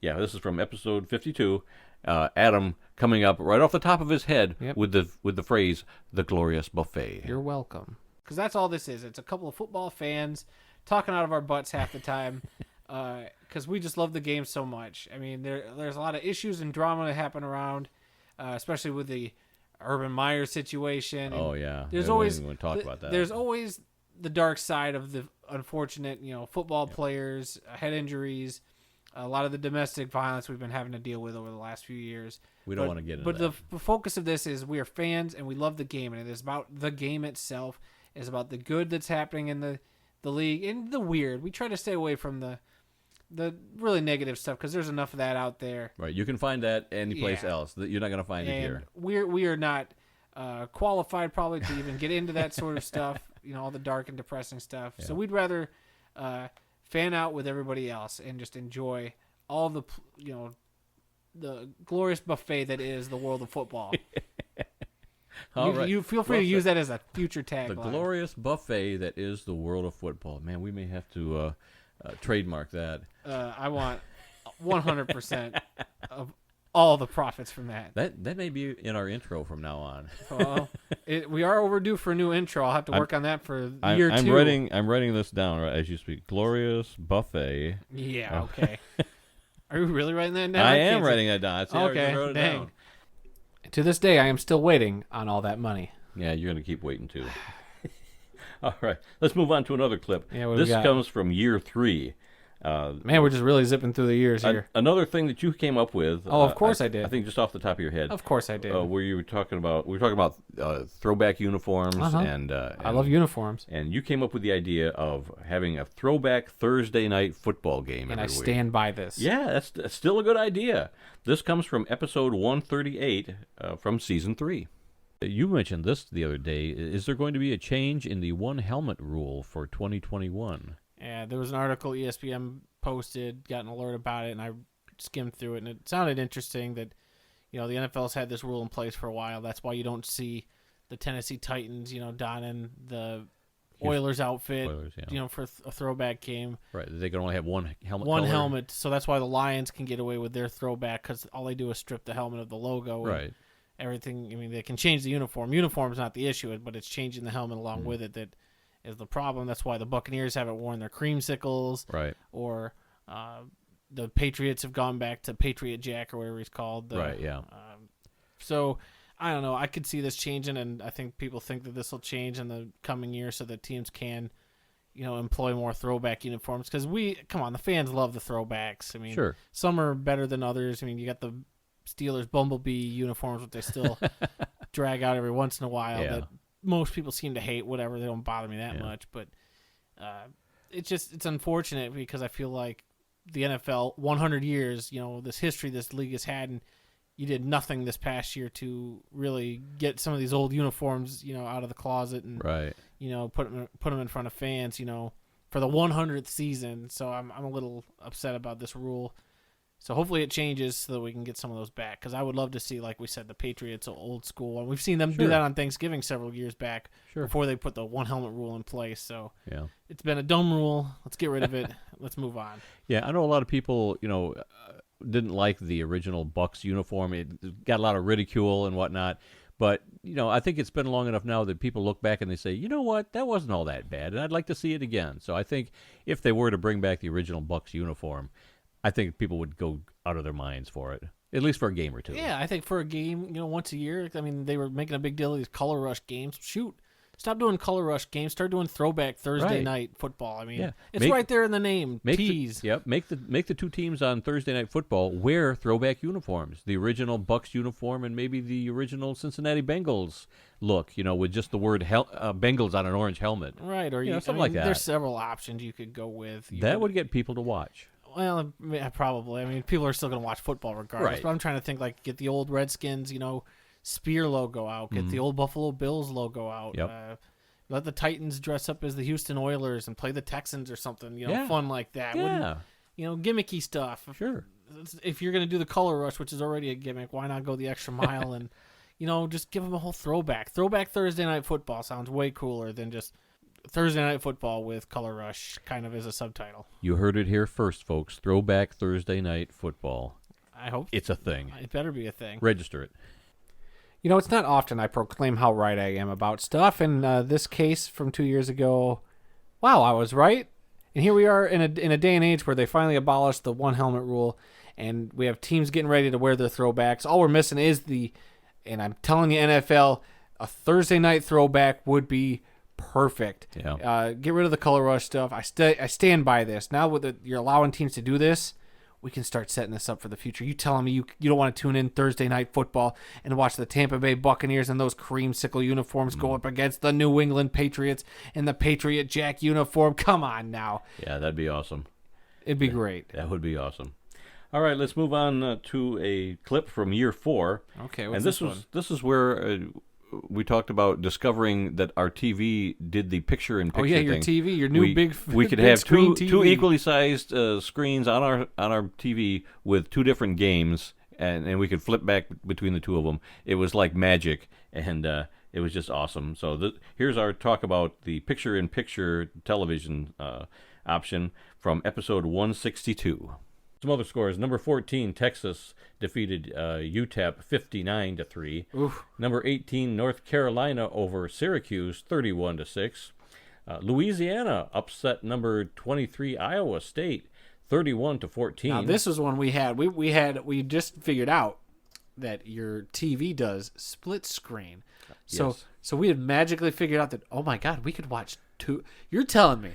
Speaker 1: this is from episode 52. Adam coming up right off the top of his head with the phrase "the glorious buffet."
Speaker 2: You're welcome. Because that's all this is. It's a couple of football fans talking out of our butts half the time. Because we just love the game so much. I mean, there's a lot of issues and drama that happen around, especially with the Urban Meyer situation.
Speaker 1: Oh yeah,
Speaker 2: there's always
Speaker 1: talk about that.
Speaker 2: There's always the dark side of the unfortunate, football players, head injuries. A lot of the domestic violence we've been having to deal with over the last few years.
Speaker 1: We don't want to get into that.
Speaker 2: But the focus of this is we are fans and we love the game. And it is about the game itself. It's about the good that's happening in the league and the weird. We try to stay away from the really negative stuff because there's enough of that out there.
Speaker 1: Right. You can find that anyplace else. You're not going to find it here.
Speaker 2: We are not qualified probably to even get into that sort of stuff, all the dark and depressing stuff. Yeah. So we'd rather fan out with everybody else and just enjoy all the the glorious buffet that is the world of football. You feel free to use that as a future tagline.
Speaker 1: The glorious buffet that is the world of football. Man, we may have to trademark that.
Speaker 2: I want 100% of all the profits from that.
Speaker 1: That may be in our intro from now on.
Speaker 2: Well, we are overdue for a new intro. I'll have to work on that for year 2.
Speaker 1: I'm writing this down right as you speak. Glorious buffet.
Speaker 2: Yeah. Okay. Are you really writing that down?
Speaker 1: I am writing that down.
Speaker 2: Okay.
Speaker 1: I wrote it
Speaker 2: dang.
Speaker 1: down.
Speaker 2: To this day, I am still waiting on all that money.
Speaker 1: Yeah, you're going to keep waiting too. All right, let's move on to another clip.
Speaker 2: Yeah,
Speaker 1: this comes from year 3.
Speaker 2: Man, we're just really zipping through the years here.
Speaker 1: Another thing that you came up with.
Speaker 2: Oh, of course I did.
Speaker 1: I think just off the top of your head.
Speaker 2: Of course I did.
Speaker 1: Where we were talking about throwback uniforms and
Speaker 2: I love uniforms.
Speaker 1: And you came up with the idea of having a throwback Thursday night football game.
Speaker 2: And I
Speaker 1: every week.
Speaker 2: stand by this.
Speaker 1: Yeah, that's still a good idea. This comes from episode 138 from season 3. You mentioned this the other day. Is there going to be a change in the one helmet rule for 2021?
Speaker 2: Yeah, there was an article ESPN posted, got an alert about it, and I skimmed through it, and it sounded interesting that, the NFL's had this rule in place for a while. That's why you don't see the Tennessee Titans, donning the Oilers outfit,
Speaker 1: yeah.
Speaker 2: for a throwback game.
Speaker 1: Right, they can only have one helmet.
Speaker 2: One helmet, so that's why the Lions can get away with their throwback because all they do is strip the helmet of the logo.
Speaker 1: Right.
Speaker 2: Everything. I mean, they can change the uniform. Uniform's not the issue, but it's changing the helmet along with it that is the problem. That's why the Buccaneers haven't worn their creamsicles.
Speaker 1: Right.
Speaker 2: Or the Patriots have gone back to Patriot Jack or whatever he's called.
Speaker 1: Right. Yeah.
Speaker 2: So I don't know. I could see this changing, and I think people think that this will change in the coming year so that teams can, employ more throwback uniforms. Because the fans love the throwbacks. I mean,
Speaker 1: sure.
Speaker 2: Some are better than others. I mean, you got the Steelers Bumblebee uniforms, but they still drag out every once in a while.
Speaker 1: Yeah.
Speaker 2: That most people seem to hate. Whatever, they don't bother me that much. But it's unfortunate because I feel like the NFL, 100 years, this history this league has had, and you did nothing this past year to really get some of these old uniforms, out of the closet and
Speaker 1: right.
Speaker 2: Put them in front of fans, for the 100th season. So I'm a little upset about this rule. So hopefully it changes so that we can get some of those back. Because I would love to see, like we said, the Patriots old school, and we've seen them do that on Thanksgiving several years back before they put the one helmet rule in place. So it's been a dumb rule. Let's get rid of it. Let's move on.
Speaker 1: Yeah, I know a lot of people, didn't like the original Bucs uniform. It got a lot of ridicule and whatnot. But, I think it's been long enough now that people look back and they say, you know what, that wasn't all that bad, and I'd like to see it again. So I think if they were to bring back the original Bucs uniform, I think people would go out of their minds for it, at least for a game or two.
Speaker 2: Yeah, I think for a game, once a year. I mean, they were making a big deal of these color rush games. Shoot. Stop doing color rush games. Start doing throwback Thursday night football. I mean, it's right there in the name. Tease.
Speaker 1: Make the two teams on Thursday night football wear throwback uniforms. The original Bucs uniform and maybe the original Cincinnati Bengals look. With just the word Bengals on an orange helmet.
Speaker 2: Right, or
Speaker 1: something like that.
Speaker 2: There's several options you could go with.
Speaker 1: That would get people to watch.
Speaker 2: Well, probably. I mean, people are still going to watch football regardless.
Speaker 1: Right.
Speaker 2: But I'm trying to think, like, get the old Redskins, Spear logo out. Get the old Buffalo Bills logo out.
Speaker 1: Yep.
Speaker 2: Let the Titans dress up as the Houston Oilers and play the Texans or something, fun like that.
Speaker 1: Yeah.
Speaker 2: Gimmicky stuff.
Speaker 1: Sure.
Speaker 2: If you're going to do the color rush, which is already a gimmick, why not go the extra mile and, just give them a whole throwback. Throwback Thursday night football sounds way cooler than just Thursday night football with color rush kind of as a subtitle.
Speaker 1: You heard it here first, folks. Throwback Thursday night football.
Speaker 2: I hope
Speaker 1: it's a thing.
Speaker 2: It better be a thing.
Speaker 1: Register it.
Speaker 2: It's not often I proclaim how right I am about stuff. In this case from 2 years ago, wow, I was right. And here we are in a day and age where they finally abolished the one helmet rule, and we have teams getting ready to wear their throwbacks. All we're missing is and I'm telling you, NFL, a Thursday night throwback would be perfect.
Speaker 1: Yeah.
Speaker 2: Get rid of the color rush stuff. I stand by this. Now you're allowing teams to do this, we can start setting this up for the future. You telling me you don't want to tune in Thursday night football and watch the Tampa Bay Buccaneers in those creamsicle uniforms go up against the New England Patriots in the Patriot Jack uniform? Come on now.
Speaker 1: Yeah, that'd be awesome.
Speaker 2: It'd be great.
Speaker 1: That would be awesome. All right, let's move on to a clip from year 4.
Speaker 2: Okay,
Speaker 1: what's this one? This is where we talked about discovering that our TV did the picture-in-picture
Speaker 2: thing. Oh yeah, your TV, your new big.
Speaker 1: We could
Speaker 2: big
Speaker 1: have two
Speaker 2: TV.
Speaker 1: equally sized screens on our TV with 2 different games, and we could flip back between the 2 of them. It was like magic, and it was just awesome. So here's our talk about the picture-in-picture television option from episode 162. Some other scores. Number 14, Texas defeated UTEP 59-3.
Speaker 2: Oof.
Speaker 1: Number 18, North Carolina over Syracuse 31-6. Louisiana upset number 23, Iowa State 31-14.
Speaker 2: Now this was one we had. We just figured out that your TV does split screen. So we had magically figured out that, oh my God, we could watch 2. You're telling me.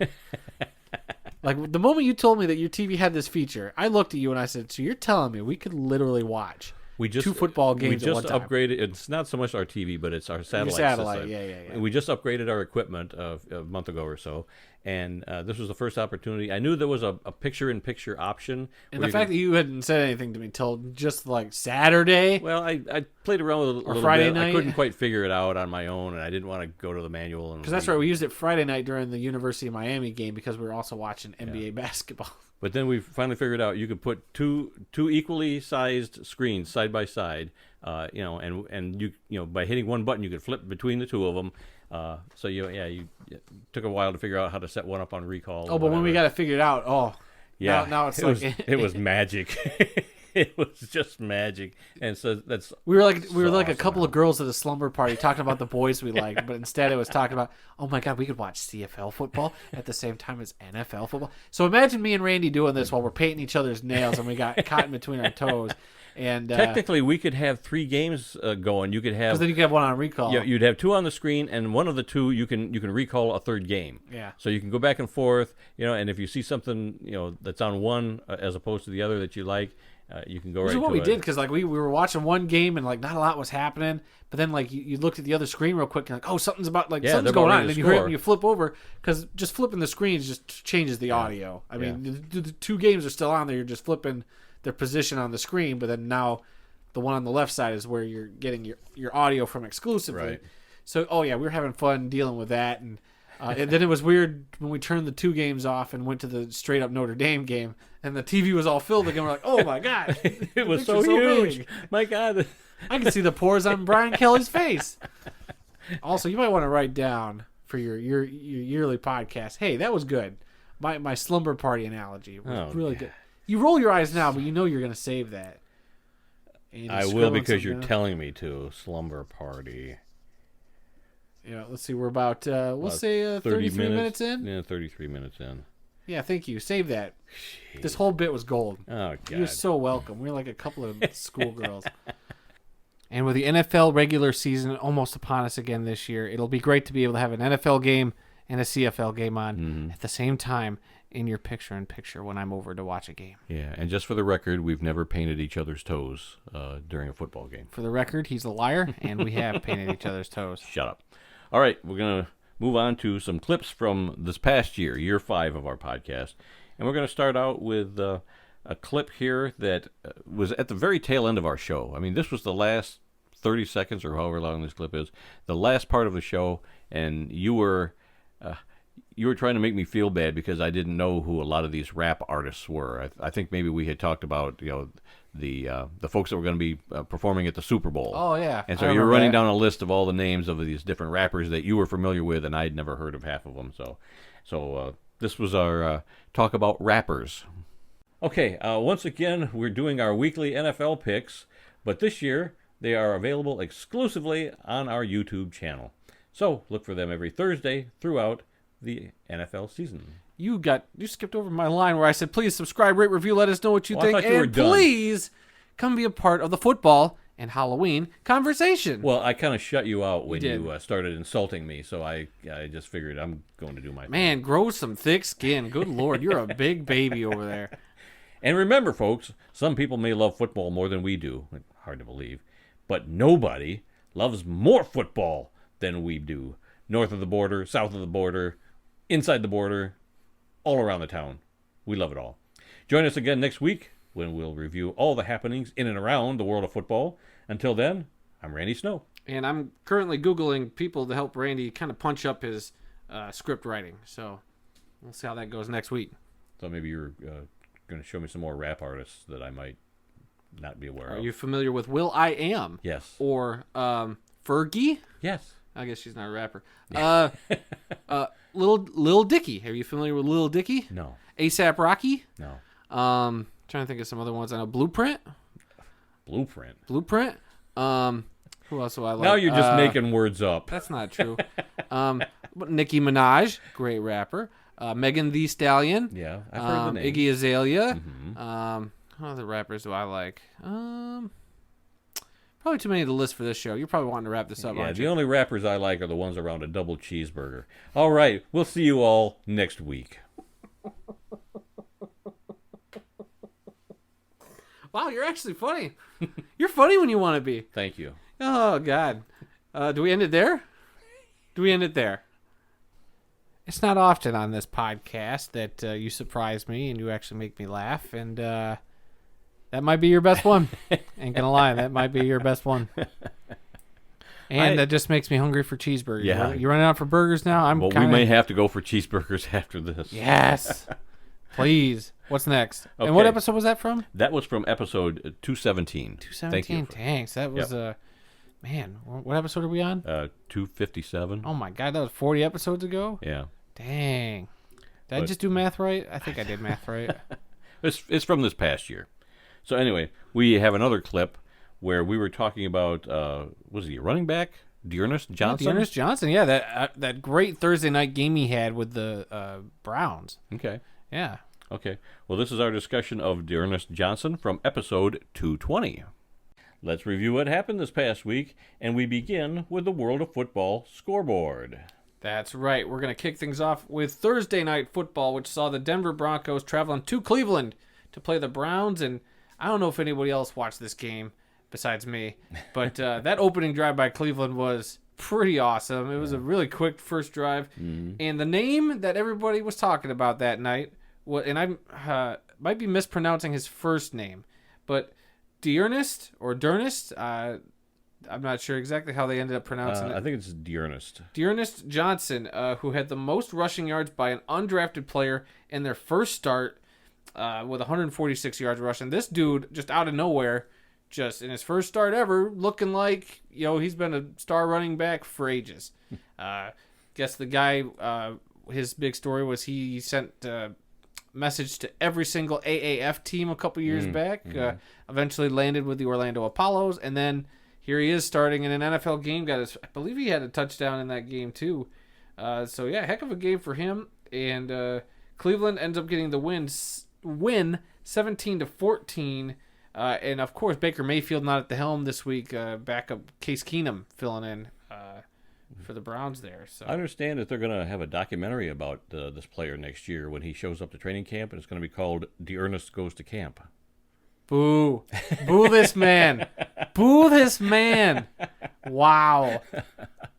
Speaker 2: Like, the moment you told me that your TV had this feature, I looked at you and I said, so you're telling me we could literally watch 2 football games at one time?
Speaker 1: We just upgraded. It's not so much our TV, but it's our satellite system.
Speaker 2: Yeah.
Speaker 1: We just upgraded our equipment a month ago or so, and this was the first opportunity. I knew there was a picture-in-picture option.
Speaker 2: And the fact that you hadn't said anything to me till just like Saturday.
Speaker 1: Well, I played around with it a little
Speaker 2: Friday
Speaker 1: bit.
Speaker 2: night.
Speaker 1: I couldn't quite figure it out on my own, and I didn't want to go to the manual.
Speaker 2: Because that's right. We used it Friday night during the University of Miami game because we were also watching NBA basketball.
Speaker 1: But then we finally figured out you could put two equally sized screens side by side, and you by hitting one button you could flip between the 2 of them. So you took a while to figure out how to set one up on recall.
Speaker 2: Oh, but when we got it figured out,
Speaker 1: yeah,
Speaker 2: now it's
Speaker 1: it was magic. It was just magic, and so
Speaker 2: we were like a couple of girls at a slumber party talking about the boys we liked, but instead it was talking about, oh my God, we could watch CFL football at the same time as NFL football. So imagine me and Randy doing this while we're painting each other's nails and we got caught in between our toes. And
Speaker 1: technically, we could have 3 games going. You could have,
Speaker 2: because then you could have one on recall.
Speaker 1: Yeah, you'd have 2 on the screen, and one of the 2 you can recall a 3rd game.
Speaker 2: Yeah.
Speaker 1: So you can go back and forth, and if you see something that's on one as opposed to the other that you like, you can go right to it.
Speaker 2: Which is what we did, because we were watching one game and not a lot was happening, but then you looked at the other screen real quick and something's about something's going on, and then you hurry up and you flip over, because just flipping the screens just changes the audio. I mean, the 2 games are still on there. You're just flipping their position on the screen, but then now the one on the left side is where you're getting your audio from exclusively.
Speaker 1: Right.
Speaker 2: So, we were having fun dealing with that, and then it was weird when we turned the 2 games off and went to the straight up Notre Dame game, and the TV was all filled again. We're like, oh my God,
Speaker 1: it was so huge.
Speaker 2: Big.
Speaker 1: My God,
Speaker 2: I can see the pores on Brian Kelly's face. Also, you might want to write down for your yearly podcast. Hey, that was good. My slumber party analogy was really good. You roll your eyes now, but you know you're going to save that.
Speaker 1: I will, because you're telling me to. Slumber party.
Speaker 2: Yeah, let's see. We're about, we'll say 33 minutes in.
Speaker 1: Yeah, 33 minutes in.
Speaker 2: Yeah, thank you. Save that. Jeez. This whole bit was gold.
Speaker 1: Oh, God.
Speaker 2: You're so welcome. We're like a couple of schoolgirls. And with the NFL regular season almost upon us again this year, it'll be great to be able to have an NFL game and a CFL game on at the same time in your picture-in-picture when I'm over to watch a game.
Speaker 1: Yeah, and just for the record, we've never painted each other's toes during a football game.
Speaker 2: For the record, he's a liar, and we have painted each other's toes.
Speaker 1: Shut up. All right, we're going to move on to some clips from this past year 5 of our podcast. And we're going to start out with a clip here that was at the very tail end of our show. I mean, this was the last 30 seconds or however long this clip is, the last part of the show, and you were trying to make me feel bad because I didn't know who a lot of these rap artists were. I think maybe we had talked about the folks that were going to be performing at the Super Bowl.
Speaker 2: Oh yeah,
Speaker 1: and so you were running down a list of all the names of these different rappers that you were familiar with, and I'd never heard of half of them. So this was our talk about rappers. Okay, once again we're doing our weekly NFL picks, but this year they are available exclusively on our YouTube channel. So look for them every Thursday throughout the NFL season.
Speaker 2: You skipped over my line where I said, please subscribe, rate, review, let us know what you think,
Speaker 1: I thought you were done.
Speaker 2: Please come be a part of the football and Halloween conversation.
Speaker 1: Well, I kind of shut you out when you started insulting me, so I just figured I'm going to do my thing.
Speaker 2: Man, grow some thick skin. Good Lord, you're a big baby over there.
Speaker 1: And remember, folks, some people may love football more than we do. Hard to believe. But nobody loves more football than we do. North of the border, south of the border, inside the border, all around the town. We love it all. Join us again next week when we'll review all the happenings in and around the world of football. Until then, I'm Randy Snow.
Speaker 2: And I'm currently Googling people to help Randy kind of punch up his script writing. So we'll see how that goes next week.
Speaker 1: So maybe you're going to show me some more rap artists that I might not be aware of.
Speaker 2: Are you familiar with Will I Am?
Speaker 1: Yes.
Speaker 2: Or Fergie?
Speaker 1: Yes.
Speaker 2: I guess she's not a rapper. Lil Dicky. Are you familiar with Lil Dicky?
Speaker 1: No.
Speaker 2: ASAP Rocky?
Speaker 1: No.
Speaker 2: Trying to think of some other ones. I know Blueprint. Who else do I like?
Speaker 1: Now you're just making words up.
Speaker 2: That's not true. Nicki Minaj, great rapper. Megan Thee Stallion.
Speaker 1: Yeah, I've heard the name.
Speaker 2: Iggy Azalea.
Speaker 1: Mm-hmm.
Speaker 2: What other rappers do I like? Probably too many to list for this show. You're probably wanting to wrap this up, aren't you?
Speaker 1: The only rappers I like are the ones around a double cheeseburger. All right, we'll see you all next week.
Speaker 2: Wow, you're actually funny. You're funny when you want to be.
Speaker 1: Thank you.
Speaker 2: Oh, God. Do we end it there? It's not often on this podcast that you surprise me and you actually make me laugh, and that might be your best one. Ain't gonna lie, that might be your best one. And that just makes me hungry for cheeseburgers.
Speaker 1: Yeah.
Speaker 2: You running out for burgers now?
Speaker 1: We may have to go for cheeseburgers after this.
Speaker 2: Yes. Please. What's next?
Speaker 1: Okay.
Speaker 2: And what episode was that from?
Speaker 1: That was from episode 217.
Speaker 2: 217. Thanks. That was Man, what episode are we on?
Speaker 1: 257.
Speaker 2: Oh my God, that was 40 episodes ago?
Speaker 1: Yeah.
Speaker 2: Dang. Did I just do math right? I think I did math right.
Speaker 1: It's from this past year. So anyway, we have another clip where we were talking about, was he a running back? Dearness Johnson?
Speaker 2: Yeah, Dearness Johnson, yeah. That great Thursday night game he had with the Browns.
Speaker 1: Okay.
Speaker 2: Yeah.
Speaker 1: Okay. Well, this is our discussion of Dearness Johnson from episode 220. Let's review what happened this past week, and we begin with the World of Football scoreboard.
Speaker 2: That's right. We're going to kick things off with Thursday night football, which saw the Denver Broncos traveling to Cleveland to play the Browns. And I don't know if anybody else watched this game besides me, but that opening drive by Cleveland was pretty awesome. It was a really quick first drive. Mm-hmm. And the name that everybody was talking about that night, and I might be mispronouncing his first name, but Dearnest or Durnest, I'm not sure exactly how they ended up pronouncing it.
Speaker 1: I think it's Dearnest.
Speaker 2: Dearnest Johnson, who had the most rushing yards by an undrafted player in their first start with 146 yards rushing. This dude, just out of nowhere, just in his first start ever, looking like, he's been a star running back for ages. Guess the guy, his big story was he sent message to every single AAF team a couple years back. Eventually landed with the Orlando Apollos, and then here he is starting in an NFL game. I believe he had a touchdown in that game too. So yeah, heck of a game for him. And Cleveland ends up getting the win 17-14. And of course, Baker Mayfield not at the helm this week. Backup Case Keenum filling in for the Browns there. So
Speaker 1: I understand that they're going to have a documentary about this player next year when he shows up to training camp, and it's going to be called Dearnest Goes to Camp.
Speaker 2: Boo. Boo this man. Boo this man. Wow.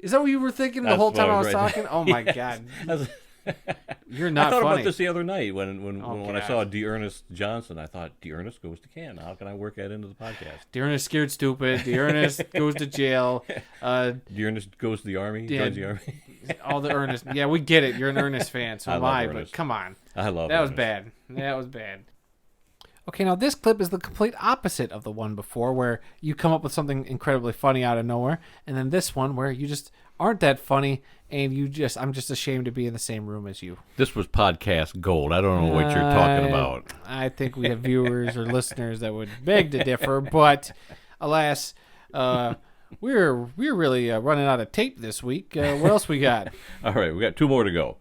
Speaker 2: Is that what you were thinking the whole time I was talking? Oh, my God. You're not
Speaker 1: funny. I thought about
Speaker 2: funny.
Speaker 1: this the other night when I saw Dearnest Johnson. I thought, Dearnest goes to Can. How can I work that into the podcast?
Speaker 2: Dearnest scared stupid. Dearnest goes to jail.
Speaker 1: Dearnest goes to the Army.
Speaker 2: Yeah,
Speaker 1: joins the Army.
Speaker 2: All the Ernest. Yeah, we get it. You're an Ernest fan, so am I. But come on.
Speaker 1: I love
Speaker 2: that.
Speaker 1: Ernest.
Speaker 2: Was bad. That was bad. Okay, now this clip is the complete opposite of the one before, where you come up with something incredibly funny out of nowhere, and then this one where you just aren't that funny, and I'm just ashamed to be in the same room as you.
Speaker 1: This was podcast gold. I don't know what you're talking about.
Speaker 2: I think we have viewers or listeners that would beg to differ, but alas, we're really running out of tape this week. What else we got?
Speaker 1: All right, we got 2 more to go.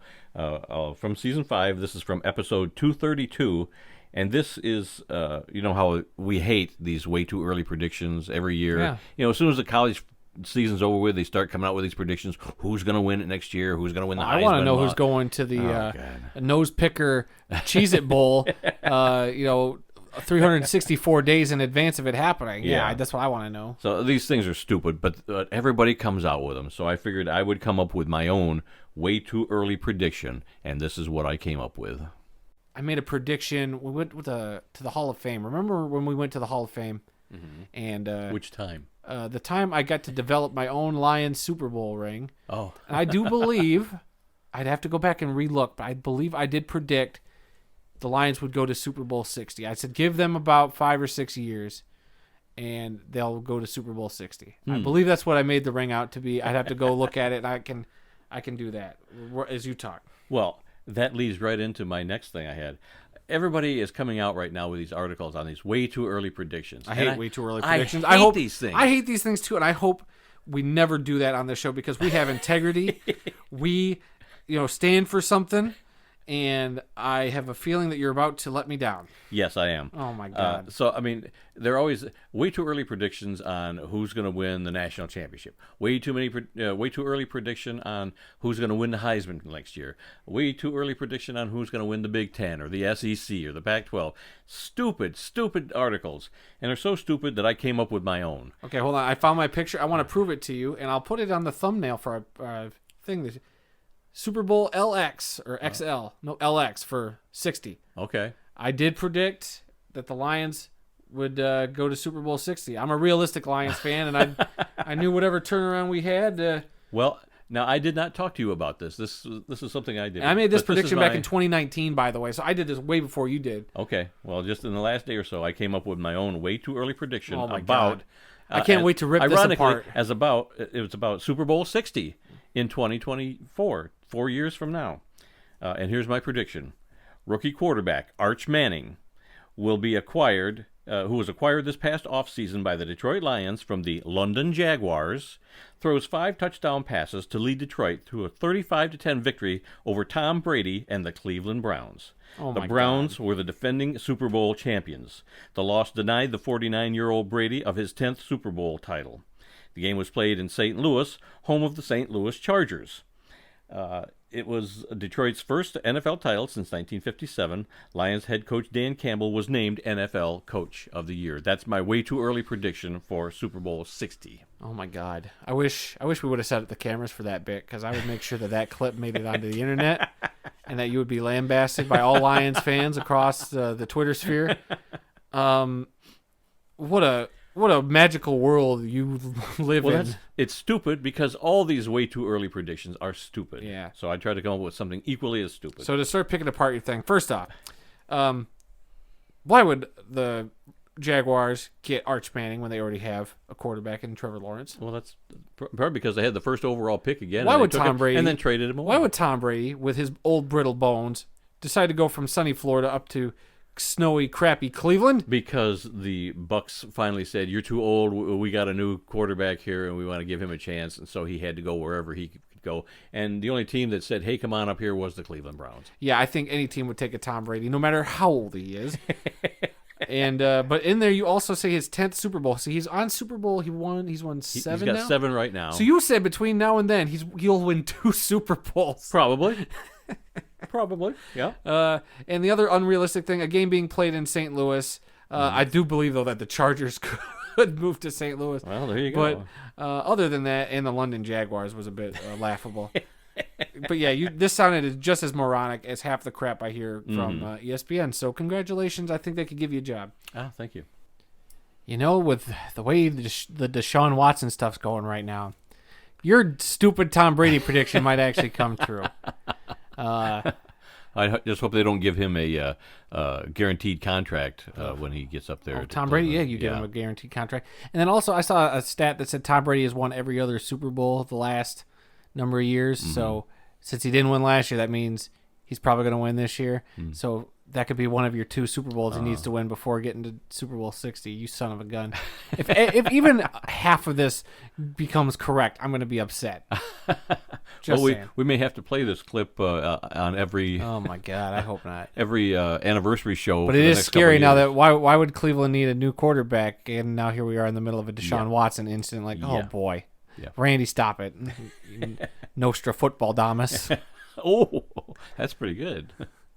Speaker 1: From season 5, this is from episode 232. And this is, how we hate these way too early predictions every year. Yeah. As soon as the college season's over with, they start coming out with these predictions. Who's going to win it next year? Who's going to win the Heisman?
Speaker 2: I want to know who's going to the nose picker Cheez-It Bowl, 364 days in advance of it happening. Yeah, that's what I want to know.
Speaker 1: So these things are stupid, but everybody comes out with them. So I figured I would come up with my own way too early prediction, and this is what I came up with.
Speaker 2: I made a prediction. We went to the Hall of Fame. Remember when we went to the Hall of Fame?
Speaker 1: Mm-hmm.
Speaker 2: And
Speaker 1: which time?
Speaker 2: The time I got to develop my own Lions Super Bowl ring.
Speaker 1: Oh.
Speaker 2: And I do believe, I'd have to go back and relook, but I believe I did predict the Lions would go to Super Bowl 60. I said give them about 5 or 6 years, and they'll go to Super Bowl 60. I believe that's what I made the ring out to be. I'd have to go look at it, and I can do that as you talk.
Speaker 1: Well, that leads right into my next thing I had. Everybody is coming out right now with these articles on these way too early predictions.
Speaker 2: I hate way too early predictions.
Speaker 1: I hate these things.
Speaker 2: I hate these things too, and I hope we never do that on this show because we have integrity. We, stand for something, and I have a feeling that you're about to let me down.
Speaker 1: Yes, I am.
Speaker 2: Oh, my God.
Speaker 1: So, there are always way too early predictions on who's going to win the national championship. Way too early prediction on who's going to win the Heisman next year. Way too early prediction on who's going to win the Big Ten or the SEC or the Pac-12. Stupid articles. And they're so stupid that I came up with my own.
Speaker 2: Okay, hold on. I found my picture. I want to prove it to you, and I'll put it on the thumbnail for our thing. Super Bowl LX or XL. No, LX for 60.
Speaker 1: Okay.
Speaker 2: I did predict that the Lions would go to Super Bowl 60. I'm a realistic Lions fan, and I knew whatever turnaround we had.
Speaker 1: Well, now I did not talk to you about this. This is something I did.
Speaker 2: I made this prediction back in 2019, by the way, so I did this way before you did.
Speaker 1: Okay. Well, just in the last day or so, I came up with my own way too early prediction about
Speaker 2: I can't wait to rip this apart.
Speaker 1: It was about Super Bowl 60 in 2024, 4 years from now. And here's my prediction. Rookie quarterback Arch Manning will be acquired, who was acquired this past offseason by the Detroit Lions from the London Jaguars, throws 5 touchdown passes to lead Detroit to a 35-10 victory over Tom Brady and the Cleveland Browns. The Browns were the defending Super Bowl champions. The loss denied the 49-year-old Brady of his 10th Super Bowl title. The game was played in St. Louis, home of the St. Louis Chargers. It was Detroit's first NFL title since 1957. Lions head coach Dan Campbell was named NFL Coach of the Year. That's my way too early prediction for Super Bowl 60.
Speaker 2: Oh my God! I wish we would have set up the cameras for that bit, because I would make sure that clip made it onto the internet, and that you would be lambasted by all Lions fans across the Twitter sphere. What a magical world you live in.
Speaker 1: It's stupid because all these way too early predictions are stupid.
Speaker 2: Yeah.
Speaker 1: So I try to come up with something equally as stupid.
Speaker 2: So to start picking apart your thing, first off, why would the Jaguars get Arch Manning when they already have a quarterback in Trevor Lawrence?
Speaker 1: Well, that's probably because they had the first overall pick again.
Speaker 2: Why would Tom Brady
Speaker 1: and then traded him away?
Speaker 2: Why would Tom Brady, with his old brittle bones, decide to go from sunny Florida up to snowy, crappy Cleveland?
Speaker 1: Because the Bucks finally said, "You're too old. We got a new quarterback here, and we want to give him a chance." And so he had to go wherever he could go. And the only team that said, "Hey, come on up here," was the Cleveland Browns.
Speaker 2: Yeah, I think any team would take a Tom Brady, no matter how old he is. And but in there, you also say his 10th Super Bowl. So he's on Super Bowl. He's won 7 now.
Speaker 1: He's got 7 right now.
Speaker 2: So you said between now and then he'll win 2 Super Bowls.
Speaker 1: Probably. Probably, yeah.
Speaker 2: And the other unrealistic thing, a game being played in St. Louis. I do believe, though, that the Chargers could move to St. Louis.
Speaker 1: Well, there you go.
Speaker 2: But other than that, and the London Jaguars was a bit laughable. But yeah, this sounded just as moronic as half the crap I hear from ESPN. So congratulations. I think they could give you a job.
Speaker 1: Ah, thank you.
Speaker 2: You know, with the way the Deshaun Watson stuff's going right now, your stupid Tom Brady prediction might actually come true.
Speaker 1: I just hope they don't give him a guaranteed contract when he gets up there.
Speaker 2: Tom Brady, you give him a guaranteed contract. And then also I saw a stat that said Tom Brady has won every other Super Bowl the last number of years. Mm-hmm. So since he didn't win last year, that means he's probably going to win this year. Mm. So that could be one of your 2 Super Bowls he needs to win before getting to Super Bowl 60. You son of a gun. If even half of this becomes correct, I'm going to be upset.
Speaker 1: We may have to play this clip on every.
Speaker 2: Oh my God, I hope not.
Speaker 1: Every anniversary show.
Speaker 2: But it is scary now that why would Cleveland need a new quarterback? And now here we are in the middle of a Deshaun Watson incident. Like, oh boy, Randy, stop it, Nostra Football Damas.
Speaker 1: Oh, that's pretty good.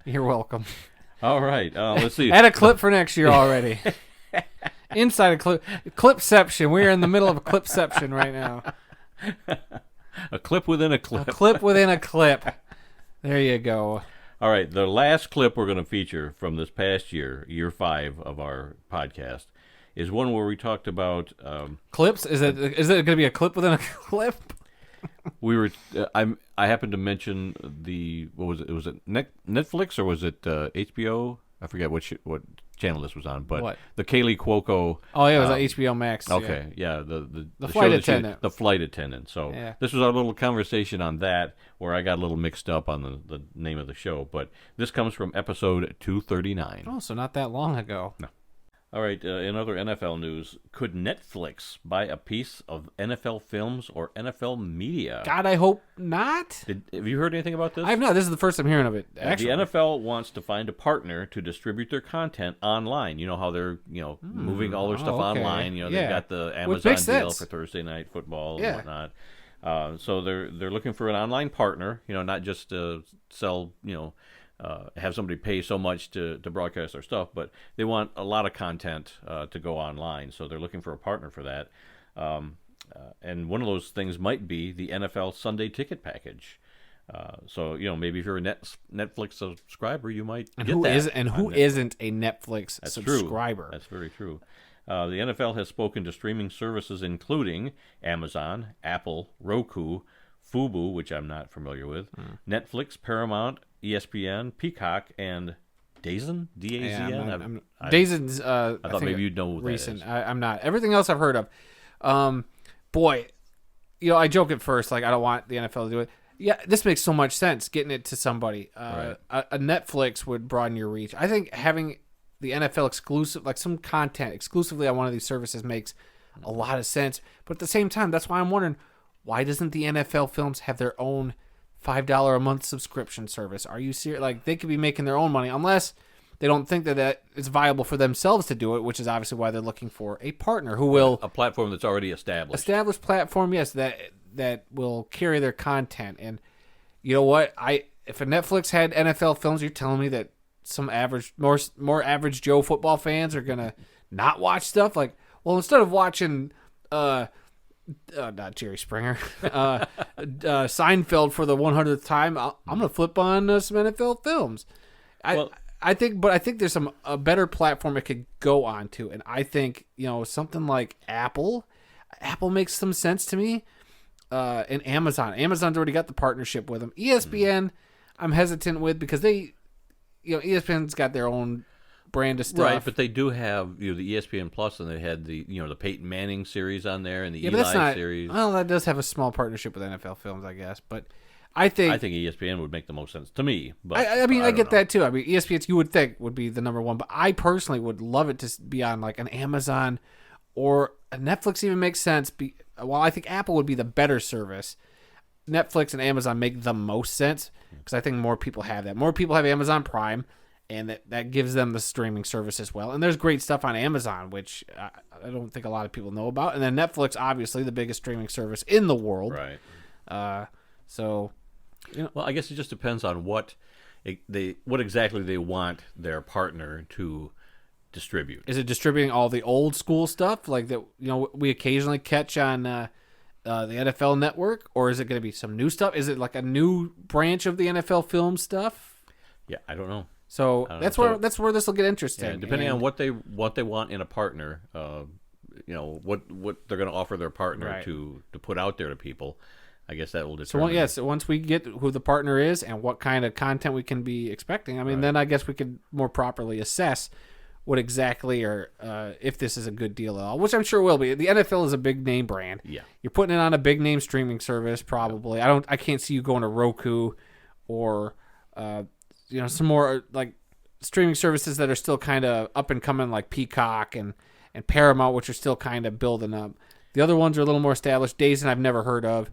Speaker 2: You're welcome.
Speaker 1: All right, let's see.
Speaker 2: Add a clip for next year already. Inside a clipception. We're in the middle of a clipception right now.
Speaker 1: A clip within a clip.
Speaker 2: A clip within a clip. There you go.
Speaker 1: All right, the last clip we're going to feature from this past year, year 5 of our podcast, is one where we talked about
Speaker 2: clips. Is it going to be a clip within a clip?
Speaker 1: We were. I happened to mention what was it? Was it Netflix or was it HBO? I forget what channel this was on, but the Kaylee Cuoco.
Speaker 2: Oh yeah, it was on HBO Max.
Speaker 1: Okay, yeah, the
Speaker 2: flight attendant.
Speaker 1: The flight attendant. So this was our little conversation on that, where I got a little mixed up on the name of the show. But this comes from episode 239.
Speaker 2: Oh, so not that long ago.
Speaker 1: No. All right, in other NFL news, could Netflix buy a piece of NFL films or NFL media?
Speaker 2: God, I hope not.
Speaker 1: Have you heard anything about this?
Speaker 2: I have not. This is the first I'm hearing of it, actually.
Speaker 1: The NFL wants to find a partner to distribute their content online. You know how they're moving all their stuff online. They've got the Amazon deal for Thursday Night Football and whatnot. So they're looking for an online partner, not just to sell, have somebody pay so much to broadcast their stuff, but they want a lot of content to go online. So they're looking for a partner for that. And one of those things might be the NFL Sunday Ticket package. So maybe if you're a Netflix subscriber, you might get that.
Speaker 2: Who isn't a Netflix subscriber?
Speaker 1: True. That's very true. The NFL has spoken to streaming services including Amazon, Apple, Roku, Fubo, which I'm not familiar with, Netflix, Paramount, ESPN, Peacock, and DAZN? D-A-Z-N?
Speaker 2: DAZN's,
Speaker 1: I thought maybe you'd know what
Speaker 2: recent.
Speaker 1: that is.
Speaker 2: I'm not. Everything else I've heard of. Boy, I joke at first, like, I don't want the NFL to do it. Yeah, this makes so much sense, getting it to somebody.
Speaker 1: Right.
Speaker 2: A Netflix would broaden your reach. I think having the NFL exclusive, like some content exclusively on one of these services makes a lot of sense. But at the same time, that's why I'm wondering, why doesn't the NFL Films have their own $5 a month subscription service? Are you serious? Like, they could be making their own money, unless they don't think that it's viable for themselves to do it, which is obviously why they're looking for a partner who will...
Speaker 1: A platform that's already established.
Speaker 2: Established platform, yes, that will carry their content. And you know what? If a Netflix had NFL Films, you're telling me that some more average Joe football fans are going to not watch stuff? Like, well, instead of watching... not Jerry Springer, Seinfeld for the 100th time, I'm going to flip on some NFL Films. I think there's a better platform it could go on to, and I think something like Apple makes some sense to me, and Amazon's already got the partnership with them. ESPN, I'm hesitant with because they, ESPN's got their own brand of stuff,
Speaker 1: right? But they do have the ESPN Plus, and they had the the Peyton Manning series on there and the Eli series.
Speaker 2: Well, that does have a small partnership with NFL Films, I guess, but. I think
Speaker 1: ESPN would make the most sense to me. But
Speaker 2: I get that too. I mean, ESPN you would think would be the number one, but I personally would love it to be on like an Amazon or a Netflix. Even makes sense. While I think Apple would be the better service, Netflix and Amazon make the most sense because I think more people have that. More people have Amazon Prime, and that gives them the streaming service as well. And there's great stuff on Amazon, which I don't think a lot of people know about. And then Netflix, obviously, the biggest streaming service in the world.
Speaker 1: Right.
Speaker 2: So.
Speaker 1: Well, I guess it just depends on what exactly they want their partner to distribute.
Speaker 2: Is it distributing all the old school stuff like that we occasionally catch on the NFL Network, or is it going to be some new stuff? Is it like a new branch of the NFL film stuff?
Speaker 1: Yeah, I don't know.
Speaker 2: So that's where this will get interesting.
Speaker 1: Yeah, depending on what they want in a partner, what they're going to offer their partner to put out there to people. I guess that will determine.
Speaker 2: So once we get who the partner is and what kind of content we can be expecting, then I guess we could more properly assess what exactly or if this is a good deal at all, which I'm sure will be. The NFL is a big name brand.
Speaker 1: Yeah,
Speaker 2: you're putting it on a big name streaming service, probably. I can't see you going to Roku or some more like streaming services that are still kind of up and coming, like Peacock and Paramount, which are still kind of building up. The other ones are a little more established. DAZN I've never heard of.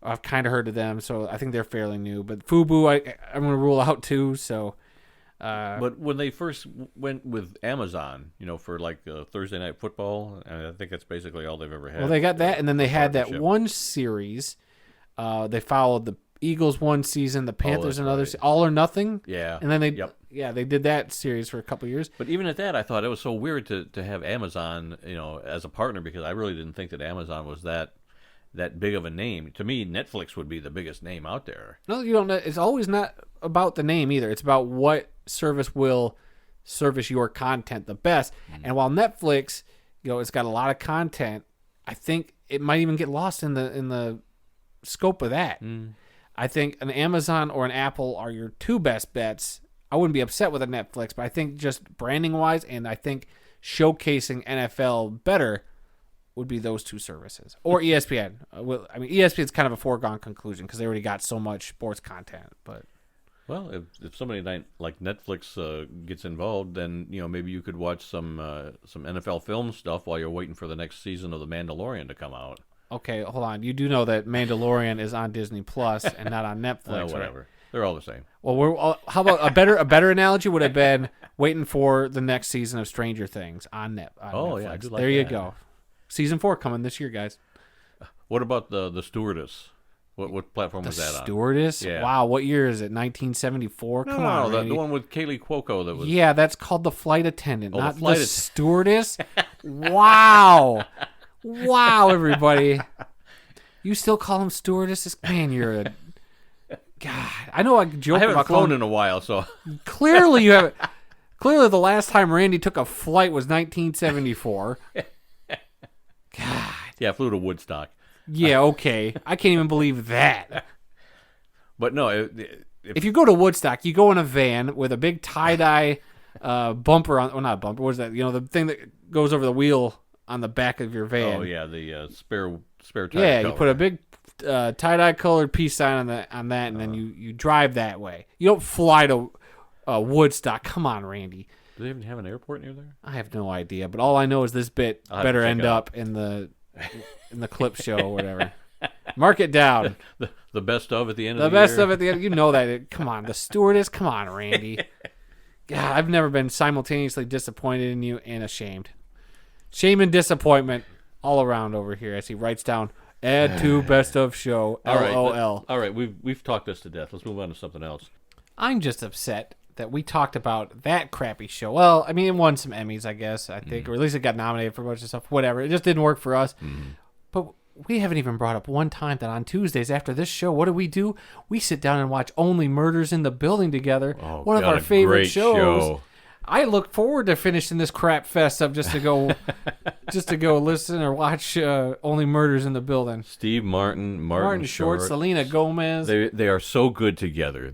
Speaker 2: I've kind of heard of them, so I think they're fairly new. But Fubo, I'm going to rule out too. So,
Speaker 1: but when they first went with Amazon, for like Thursday Night Football, I think that's basically all they've ever had.
Speaker 2: Well, they got that, and then they had that one series. They followed the Eagles one season, the Panthers another, All or Nothing.
Speaker 1: Yeah,
Speaker 2: and then they did that series for a couple of years.
Speaker 1: But even at that, I thought it was so weird to have Amazon, as a partner, because I really didn't think that Amazon was that big of a name. To me, Netflix would be the biggest name out there.
Speaker 2: No, you don't know. It's always not about the name either. It's about what service will service your content the best. And while Netflix, it's got a lot of content, I think it might even get lost in the scope of that. I think an Amazon or an Apple are your two best bets. I wouldn't be upset with a Netflix, but I think just branding wise, and I think showcasing NFL better would be those two services, or ESPN. ESPN's kind of a foregone conclusion because they already got so much sports content. But
Speaker 1: if somebody like Netflix gets involved, then maybe you could watch some NFL film stuff while you're waiting for the next season of The Mandalorian to come out.
Speaker 2: Okay, hold on. You do know that Mandalorian is on Disney Plus and not on Netflix,
Speaker 1: whatever.
Speaker 2: Right?
Speaker 1: They're all the same.
Speaker 2: Well, how about a better analogy would have been waiting for the next season of Stranger Things on Netflix.
Speaker 1: Yeah, I do like
Speaker 2: there
Speaker 1: that.
Speaker 2: You go. Season 4 coming this year, guys.
Speaker 1: What about the Stewardess? What platform was that on?
Speaker 2: Stewardess?
Speaker 1: Yeah.
Speaker 2: Wow, what year is it? 1974? Come on,
Speaker 1: the one with Kaylee Cuoco that was.
Speaker 2: Yeah, that's called The Flight Attendant, not
Speaker 1: the flight
Speaker 2: Stewardess. Wow, everybody, you still call him Stewardess? Man, you're a God. I know I joke
Speaker 1: I haven't
Speaker 2: about
Speaker 1: flown in a while, so
Speaker 2: clearly you haven't. Clearly, the last time Randy took a flight was 1974. God.
Speaker 1: Yeah, I flew to Woodstock.
Speaker 2: Yeah, okay. I can't even believe that.
Speaker 1: But no,
Speaker 2: if you go to Woodstock, you go in a van with a big tie-dye bumper on, well, not bumper, what is that? The thing that goes over the wheel on the back of your van.
Speaker 1: Oh yeah, the spare tire.
Speaker 2: Yeah,
Speaker 1: color.
Speaker 2: you put a big tie-dye colored peace sign on that, and then you drive that way. You don't fly to Woodstock. Come on, Randy.
Speaker 1: Do they even have an airport near there?
Speaker 2: I have no idea, but all I know is this bit better end up in the clip show or whatever. Mark it down.
Speaker 1: The best of at the end of
Speaker 2: the
Speaker 1: the year.
Speaker 2: The best of at the end. You know that. Come on. The stewardess. Come on, Randy. God, I've never been simultaneously disappointed in you and ashamed. Shame and disappointment all around over here as he writes down, add to best of show, LOL.
Speaker 1: All right, we've talked this to death. Let's move on to something else.
Speaker 2: I'm just upset that we talked about that crappy show. Well, I mean, it won some Emmys, I guess, I think. Or at least it got nominated for a bunch of stuff. Whatever. It just didn't work for us. But we haven't even brought up one time that on Tuesdays after this show, what do? We sit down and watch Only Murders in the Building together. One of our favorite shows. I look forward to finishing this crap fest up just to go listen or watch Only Murders in the Building.
Speaker 1: Steve Martin
Speaker 2: Short, Selena Gomez.
Speaker 1: They are so good together.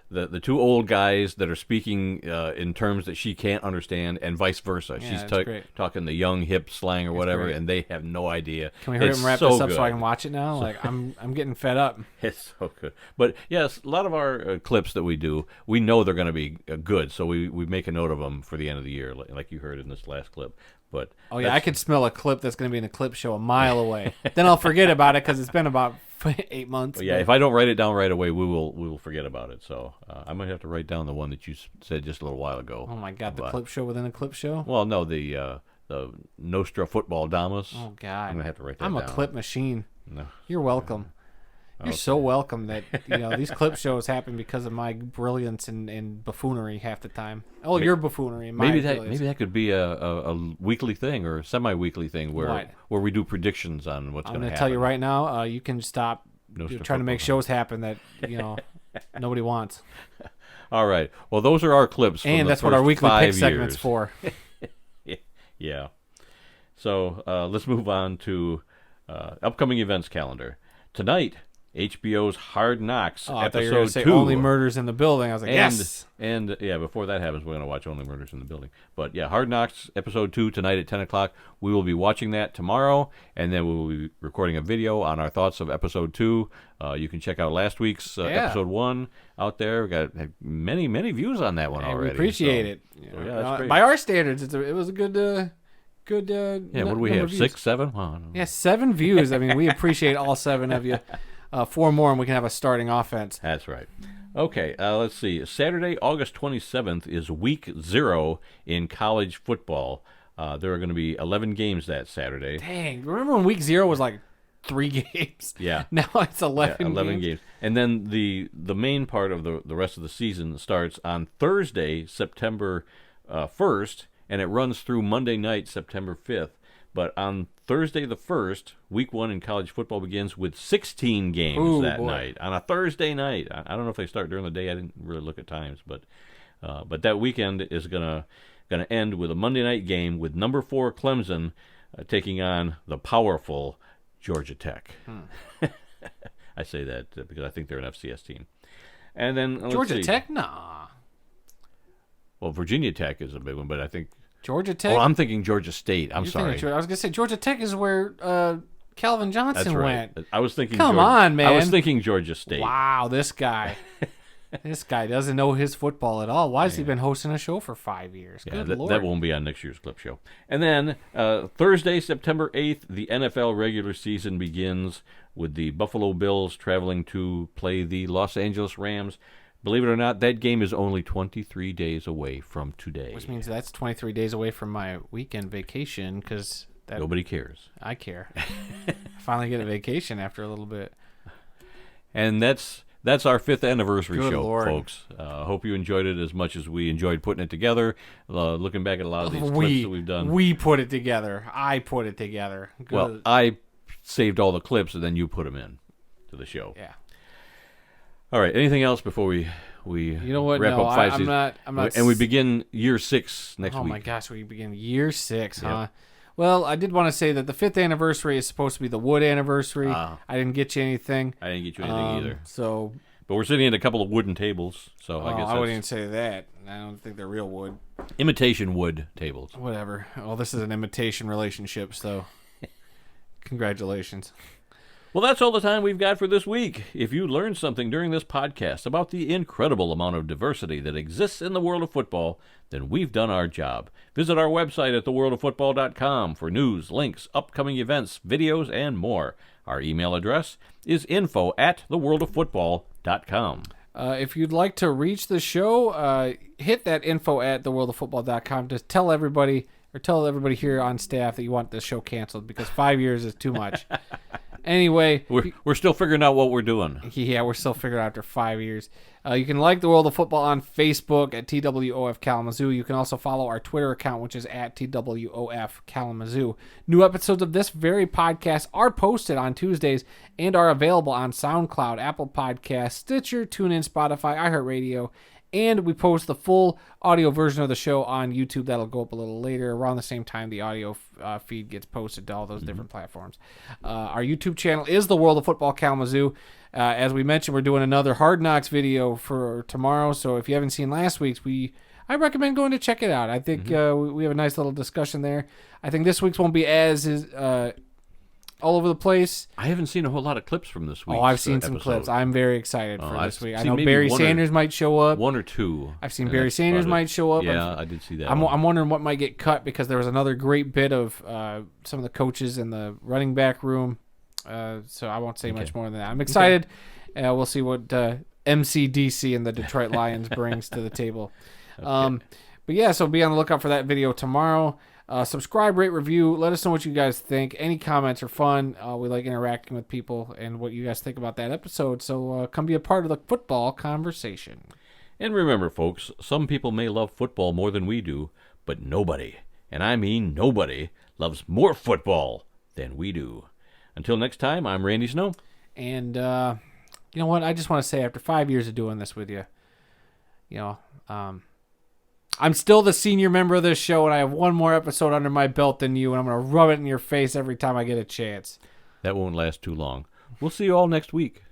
Speaker 1: The two old guys that are speaking in terms that she can't understand, and vice versa.
Speaker 2: Yeah,
Speaker 1: She's talking the young hip slang or whatever, and they have no idea.
Speaker 2: Can we hurry up and wrap this up so I can watch it now? Like I'm getting fed up.
Speaker 1: It's so good. But yes, a lot of our clips that we do, we know they're going to be good, so we make a note of them for the end of the year, like you heard in this last clip. But
Speaker 2: I could smell a clip that's going to be in a clip show a mile away. Then I'll forget about it because it's been about 8 months.
Speaker 1: Well, yeah, if I don't write it down right away, we will forget about it. So I might have to write down the one that you said just a little while ago.
Speaker 2: Oh my God, the clip show within a clip show.
Speaker 1: Well, no, the Nostra Football Damas.
Speaker 2: Oh God,
Speaker 1: I'm gonna have to write that
Speaker 2: down. I'm a clip machine. No, you're welcome. You're so welcome that these clip shows happen because of my brilliance and buffoonery half the time. Oh, your buffoonery. And
Speaker 1: maybe that could be a weekly thing or a semi-weekly thing where we do predictions on what's going to happen. I'm going to
Speaker 2: tell you right now, you can stop trying to make shows happen that nobody wants.
Speaker 1: All right. Well, those are our clips. From
Speaker 2: and that's what our weekly pick segment's for.
Speaker 1: Yeah. So let's move on to upcoming events calendar tonight. HBO's Hard Knocks
Speaker 2: I thought you were
Speaker 1: episode
Speaker 2: going to say
Speaker 1: 2.
Speaker 2: Only Murders in the Building. I was like, yes.
Speaker 1: And yeah, before that happens, we're going to watch Only Murders in the Building. But yeah, Hard Knocks episode 2 tonight at 10 o'clock. We will be watching that tomorrow, and then we will be recording a video on our thoughts of episode 2. You can check out last week's episode 1 out there. We got many views on that one already.
Speaker 2: We appreciate it.
Speaker 1: So, yeah, that's great.
Speaker 2: By our standards, it was a good. What
Speaker 1: do we have? 6, 7? Well,
Speaker 2: yeah, 7 views. I mean, we appreciate all 7 of you. 4 more, and we can have a starting offense.
Speaker 1: That's right. Okay, let's see. Saturday, August 27th is Week 0 in college football. There are going to be 11 games that Saturday.
Speaker 2: Dang, remember when Week 0 was like 3 games?
Speaker 1: Yeah.
Speaker 2: Now it's 11
Speaker 1: games. And then the main part of the rest of the season starts on Thursday, September 1st, and it runs through Monday night, September 5th. But on Thursday the 1st, Week 1 in college football begins with 16 games night. On a Thursday night. I don't know if they start during the day. I didn't really look at times. But that weekend is gonna end with a Monday night game with number 4 Clemson taking on the powerful Georgia Tech. I say that because I think they're an FCS team. And then
Speaker 2: Georgia Tech? Nah.
Speaker 1: Well, Virginia Tech is a big one, but I think...
Speaker 2: Georgia Tech?
Speaker 1: Oh, I'm thinking Georgia State. I'm sorry.
Speaker 2: I was going to say Georgia Tech is where Calvin Johnson went.
Speaker 1: I was thinking
Speaker 2: Come on, man.
Speaker 1: I was thinking Georgia State.
Speaker 2: Wow, this guy. This guy doesn't know his football at all. Why has he been hosting a show for 5 years? Good Lord.
Speaker 1: That won't be on next year's clip show. And then Thursday, September 8th, the NFL regular season begins with the Buffalo Bills traveling to play the Los Angeles Rams. Believe it or not, that game is only 23 days away from today.
Speaker 2: Which means that's 23 days away from my weekend vacation because...
Speaker 1: Nobody cares.
Speaker 2: I care. I finally get a vacation after a little bit.
Speaker 1: And that's our 5th anniversary
Speaker 2: Good
Speaker 1: show,
Speaker 2: Lord.
Speaker 1: folks. Hope you enjoyed it as much as we enjoyed putting it together. Looking back at a lot of these clips that we've done.
Speaker 2: We put it together. I put it together. Good.
Speaker 1: Well, I saved all the clips and then you put them in to the show.
Speaker 2: Yeah.
Speaker 1: All right. Anything else before we wrap up 5 seasons?
Speaker 2: I'm not.
Speaker 1: And we begin year 6 next week.
Speaker 2: Oh my gosh, we begin year 6, huh? Well, I did want to say that the 5th anniversary is supposed to be the Wood anniversary. I didn't get you anything.
Speaker 1: I didn't get you anything either.
Speaker 2: So,
Speaker 1: but we're sitting at a couple of wooden tables, so I guess
Speaker 2: I wouldn't even say that. I don't think they're real wood.
Speaker 1: Imitation wood tables.
Speaker 2: Whatever. Well, this is an imitation relationship, so congratulations.
Speaker 1: Well, that's all the time we've got for this week. If you learned something during this podcast about the incredible amount of diversity that exists in the world of football, then we've done our job. Visit our website at theworldoffootball.com for news, links, upcoming events, videos, and more. Our email address is info@theworldoffootball.com.
Speaker 2: If you'd like to reach the show, hit that info@theworldoffootball.com to tell everybody here on staff that you want this show canceled because 5 years is too much. Anyway,
Speaker 1: we're still figuring out what we're doing.
Speaker 2: Yeah, we're still figuring out after 5 years. You can like The World of Football on Facebook at TWOF Kalamazoo. You can also follow our Twitter account, which is at TWOF Kalamazoo. New episodes of this very podcast are posted on Tuesdays and are available on SoundCloud, Apple Podcasts, Stitcher, TuneIn, Spotify, iHeartRadio, and we post the full audio version of the show on YouTube. That'll go up a little later, around the same time the audio feed gets posted to all those different platforms. Our YouTube channel is The World of Football Kalamazoo. As we mentioned, we're doing another Hard Knocks video for tomorrow, so if you haven't seen last week's, I recommend going to check it out. I think we have a nice little discussion there. I think this week's won't be as all over the place.
Speaker 1: I haven't seen a whole lot of clips from this week.
Speaker 2: Oh, I've seen some clips. I'm very excited for this week. I know
Speaker 1: maybe
Speaker 2: Barry Sanders might show up.
Speaker 1: One or two.
Speaker 2: I've seen Barry Sanders might show up.
Speaker 1: Yeah, I did see that.
Speaker 2: I'm wondering what might get cut because there was another great bit of some of the coaches in the running back room. So I won't say much more than that. I'm excited. We'll see what MCDC and the Detroit Lions brings to the table. But yeah, so be on the lookout for that video tomorrow. Subscribe, rate, review. Let us know what you guys think. Any comments are fun. We like interacting with people and what you guys think about that episode. So come be a part of the football conversation.
Speaker 1: And remember, folks, some people may love football more than we do, but nobody, and I mean nobody, loves more football than we do. Until next time, I'm Randy Snow.
Speaker 2: And you know what? I just want to say, after 5 years of doing this with you, I'm still the senior member of this show, and I have one more episode under my belt than you, and I'm going to rub it in your face every time I get a chance.
Speaker 1: That won't last too long. We'll see you all next week.